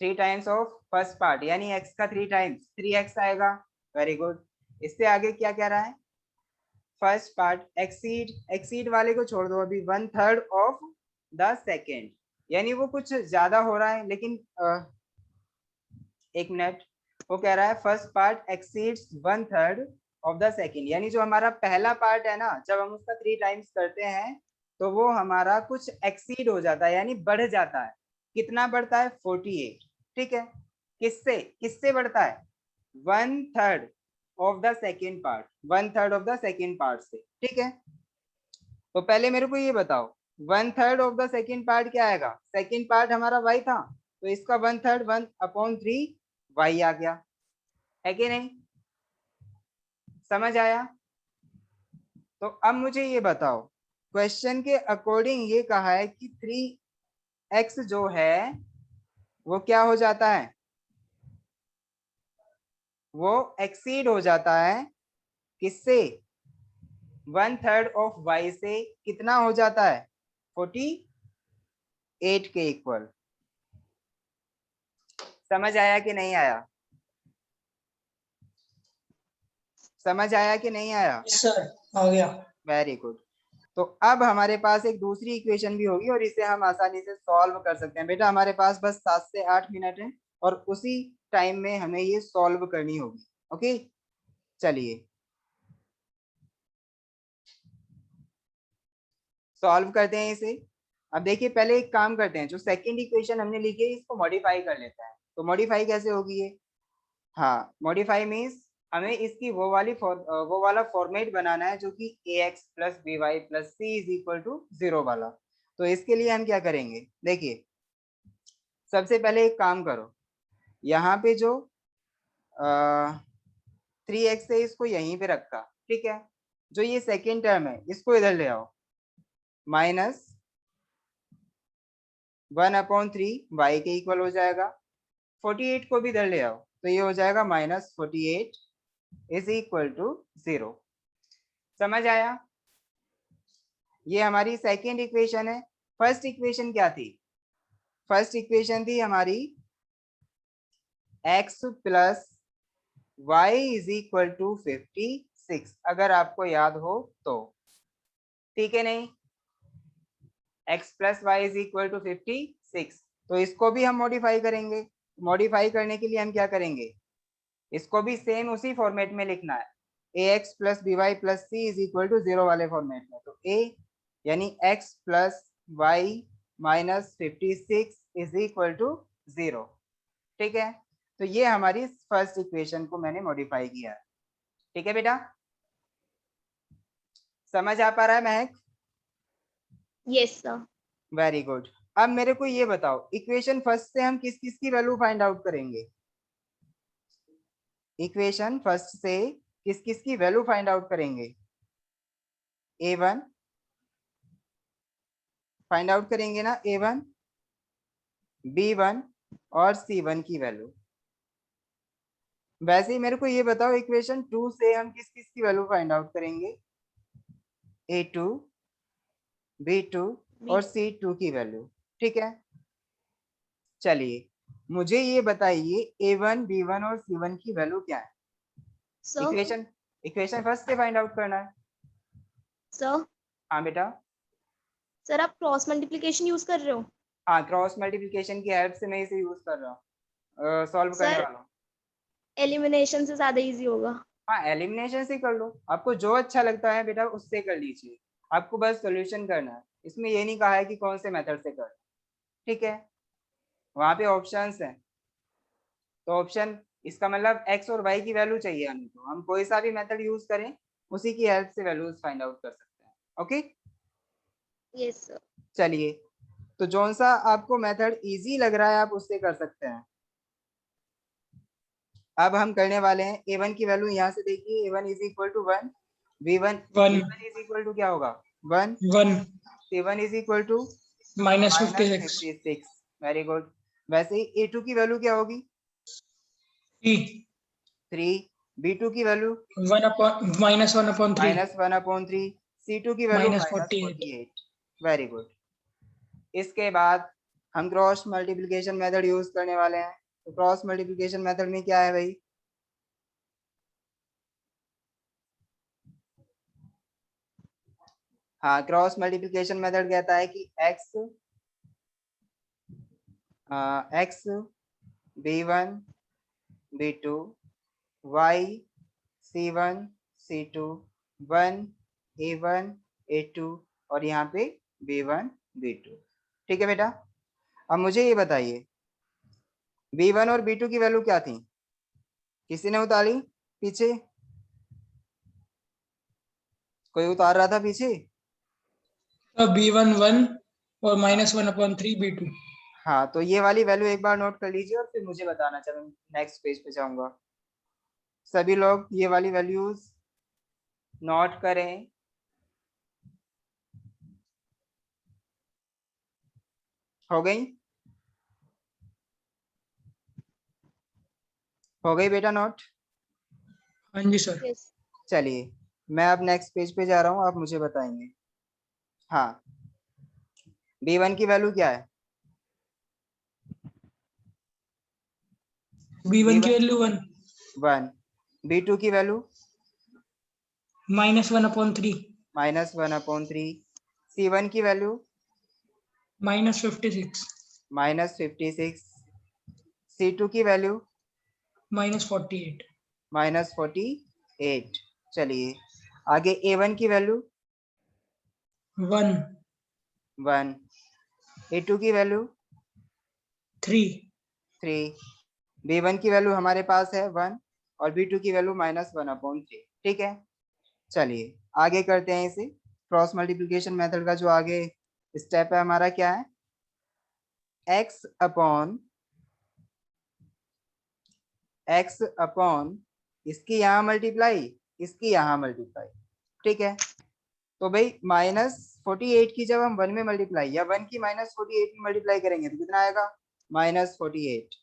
3 times of first part यानी x का 3 टाइम्स 3x आएगा। Very good. इससे आगे क्या कह रहा है, फर्स्ट पार्ट एक्सीड वाले को छोड़ दो अभी, 1/3 ऑफ द सेकेंड, यानी वो कुछ ज्यादा हो रहा है, लेकिन एक मिनट, वो कह रहा है first part exceeds 1/3 of the second, यानी जो हमारा पहला पार्ट है ना, जब हम उसका 3 टाइम्स करते हैं तो वो हमारा कुछ एक्सीड हो जाता है, यानी बढ़ जाता है। कितना बढ़ता है 48, ठीक है। किससे किससे बढ़ता है 1/3 of the second part, 1/3 of the second part से, ठीक है। तो पहले मेरे को ये बताओ 1/3 ऑफ द सेकेंड पार्ट क्या आएगा, सेकेंड पार्ट हमारा y था तो इसका 1/3 1/3 y आ गया, है कि नहीं, समझ आया। तो अब मुझे ये बताओ क्वेश्चन के अकॉर्डिंग ये कहा है कि 3x जो है वो क्या हो जाता है, वो एक्सीड हो जाता है किससे 1/3 ऑफ y से, कितना हो जाता है 48 के इक्वल। समझ आया कि नहीं आया, समझ आया कि नहीं आया, सर आ गया। Very good. तो अब हमारे पास एक दूसरी इक्वेशन भी होगी और इसे हम आसानी से सॉल्व कर सकते हैं। बेटा हमारे पास बस 7 से 8 मिनट है और उसी टाइम में हमें ये सॉल्व करनी होगी। ओके चलिए सॉल्व करते हैं इसे। अब देखिए पहले एक काम करते हैं, जो सेकंड इक्वेशन हमने लिखी है इसको मॉडिफाई कर लेते हैं। तो मॉडिफाई कैसे होगी ये, हाँ मॉडिफाई मीन्स हमें इसकी वो वाला फॉर्मेट बनाना है जो कि ax plus b y plus c is equal to 0 वाला। तो इसके लिए हम क्या करेंगे, देखिए सबसे पहले एक काम करो, यहाँ पे जो 3x है इसको यहीं पे रखा, ठीक है। जो ये सेकेंड टर्म है इसको इधर ले आओ, माइनस 1/3 y के इक्वल हो जाएगा। 48 को भी इधर ले आओ तो ये हो जाएगा -48 इज इक्वल टू 0। समझ आया, ये हमारी सेकेंड इक्वेशन है। फर्स्ट इक्वेशन क्या थी, फर्स्ट इक्वेशन थी हमारी x plus y is equal to 56, अगर आपको याद हो तो, ठीक है नहीं, x plus y is equal to 56। तो इसको भी हम मॉडिफाई करेंगे, मॉडिफाई करने के लिए हम क्या करेंगे, इसको भी सेम उसी फॉर्मेट में लिखना है, ax plus b y plus c is equal to 0 वाले फॉर्मेट में। तो a यानी x plus y minus 56 is equal to 0, ठीक है। तो ये हमारी फर्स्ट इक्वेशन को मैंने मॉडिफाई किया है, ठीक है बेटा, समझ आ पा रहा है महक, यस सर। Very good. अब मेरे को ये बताओ इक्वेशन फर्स्ट से हम किस किस की वैल्यू फाइंड आउट करेंगे, इक्वेशन फर्स्ट से किस किस की वैल्यू फाइंड आउट करेंगे, a1 फाइंड आउट करेंगे ना, a1 b1 और c1 की वैल्यू। वैसे ही मेरे को ये बताओ इक्वेशन 2 से हम किस किस की वैल्यू फाइंड आउट करेंगे, a2 b2 और c2 की वैल्यू, ठीक है। चलिए मुझे ये बताइए a1 b1 और c1 की वैल्यू क्या है, सर इक्वेशन फर्स्ट से फाइंड आउट करना है। सर हाँ बेटा, सर आप क्रॉस मल्टीप्लिकेशन यूज कर रहे हो। हाँ, क्रॉस मल्टीप्लिकेशन की हेल्प से मैं इसे यूज कर रहा हूँ, सॉल्व करने सर वाला हूँ। एलिमिनेशन से ज्यादा इजी होगा। हाँ, एलिमिनेशन से कर लो, आपको जो अच्छा लगता है बेटा उससे कर लीजिए, आपको बस सॉल्यूशन करना है, इसमें ये नहीं कहा है कि कौन से मेथड से करना, ठीक है। वहाँ पे ऑप्शंस हैं, तो ऑप्शन इसका मतलब एक्स और वाई की वैल्यू चाहिए हमें, तो हम कोई सा भी मेथड यूज करें उसी की हेल्प से वैल्यूज फाइंड आउट कर सकते हैं। Okay, yes sir. चलिए, तो जौन सा आपको मेथड इजी लग रहा है आप उससे कर सकते हैं। अब हम करने वाले हैं a1 की वैल्यू, यहाँ से देखिए a1 is equal to 1, v1 1 is equal to क्या होगा 1, 1 c1 is equal to minus minus 56 56। Very good. वैसे ही a2 की वैल्यू क्या होगी 3 3, b2 की value 1 upon minus 1 upon 3 minus 1/3, c2 की value minus minus 48 48। Very good. इसके बाद हम क्रॉस मल्टीप्लिकेशन मेथड यूज करने वाले हैं, तो क्रॉस मल्टीप्लिकेशन मेथड में क्या है भाई, हाँ, क्रॉस मल्टीप्लिकेशन मेथड कहता है कि x b1 b2 y c1 c2 1 a1 a2 और यहाँ पे b1 b2। ठीक है बेटा, अब मुझे ये बताइए b1 और b2 की वैल्यू क्या थी, किसी ने उतारी पीछे, कोई उतार रहा था पीछे? तो b1 1 और minus 1 upon 3 b2 हाँ, तो ये वाली वैल्यू एक बार नोट कर लीजिए और फिर मुझे बताना, चलो नेक्स्ट पेज पे जाऊंगा। सभी लोग ये वाली वैल्यूज नोट करें। हो गई? हो गई बेटा नोट? हाँ जी सर यस चलिए, मैं अब नेक्स्ट पेज पे जा रहा हूँ, आप मुझे बताएंगे। हाँ, b1 की वैल्यू क्या है, b1 की b1 वैल्यू 1 1, b2 की value minus 1 upon 3 minus 1/3, c1 की वैल्यू minus 56 माइनस 56, c2 की वैल्यू minus 48 माइनस 48। चलिए आगे a1 की वैल्यू 1 1, a2 की वैल्यू 3 3, b1 की वैल्यू हमारे पास है 1 और b2 की वैल्यू माइनस 1/3। ठीक है, चलिए आगे करते हैं इसे। क्रॉस मल्टीप्लिकेशन मेथड का जो आगे स्टेप है हमारा क्या है, x अपॉन इसकी यहाँ मल्टीप्लाई, इसकी यहाँ मल्टीप्लाई। ठीक है, तो भाई -48 की जब हम 1 में मल्टीप्लाई या 1 की -48 में मल्टीप्लाई करेंगे तो कितना आएगा -48।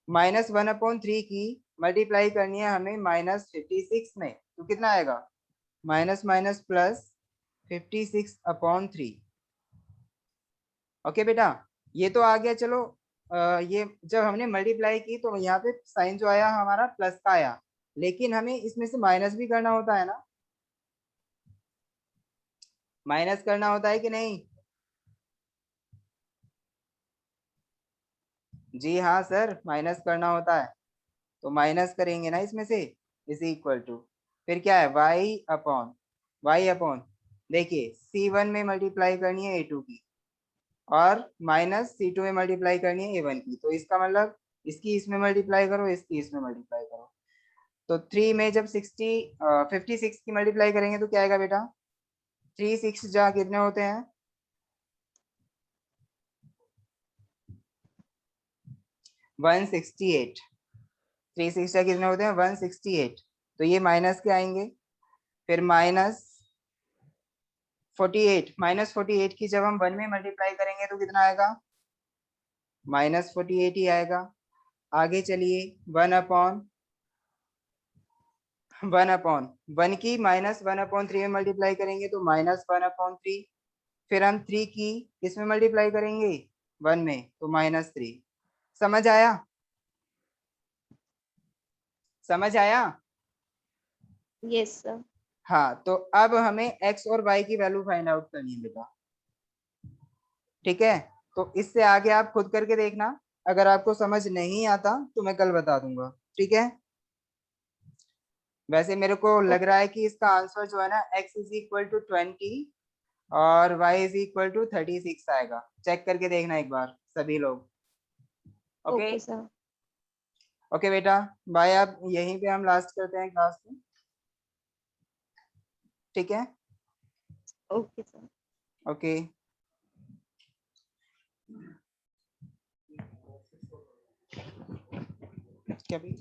-1/3 की मल्टीप्लाई करनी है हमें -56 में, तो कितना आएगा माइनस माइनस प्लस 56/3। ओके बेटा, ये तो आ गया। चलो ये जब हमने मल्टीप्लाई की तो यहाँ पे साइन जो आया हमारा प्लस का आया, लेकिन हमें इसमें से माइनस भी करना होता है ना, माइनस करना होता है कि नहीं? जी हाँ सर, माइनस करना होता है, तो माइनस करेंगे ना इसमें से, इज इक्वल टू फिर क्या है y अपॉन देखिए c1 में मल्टीप्लाई करनी है a2 की और माइनस c2 में मल्टीप्लाई करनी है a1 की, तो इसका मतलब इसकी इसमें मल्टीप्लाई करो, इसकी इसमें मल्टीप्लाई करो। तो 3 में जब 56 की मल्टीप्लाई करेंगे तो क्या आएगा बेटा, 3 6 जा कितने होते हैं 168, 3 6 जा कितने होते हैं 168, तो ये माइनस के आएंगे। फिर -48 की जब हम 1 में मल्टीप्लाई करेंगे तो कितना आएगा -48 ही आएगा। आगे चलिए 1 की -1/3 में मल्टीप्लाई करेंगे तो -1/3। फिर हम 3 की इसमें मल्टीप्लाई करेंगे 1 में तो -3। समझ आया? समझ आया? Yes sir. हाँ, तो अब हमें x और y की वैल्यू फाइंड आउट करनी है बेटा। ठीक है, तो इससे आगे आप खुद करके देखना, अगर आपको समझ नहीं आता तो मैं कल बता दूंगा, ठीक है। वैसे मेरे को लग रहा है कि इसका आंसर जो है ना x इज इक्वल टू 20 और y इज इक्वल टू 36 आएगा। चेक करके देखना एक बार सभी लोग। Okay okay sir. ओके बेटा, बाय। अब यहीं पे हम लास्ट करते हैं क्लास में, ठीक है। Okay sir. ओके क्या भी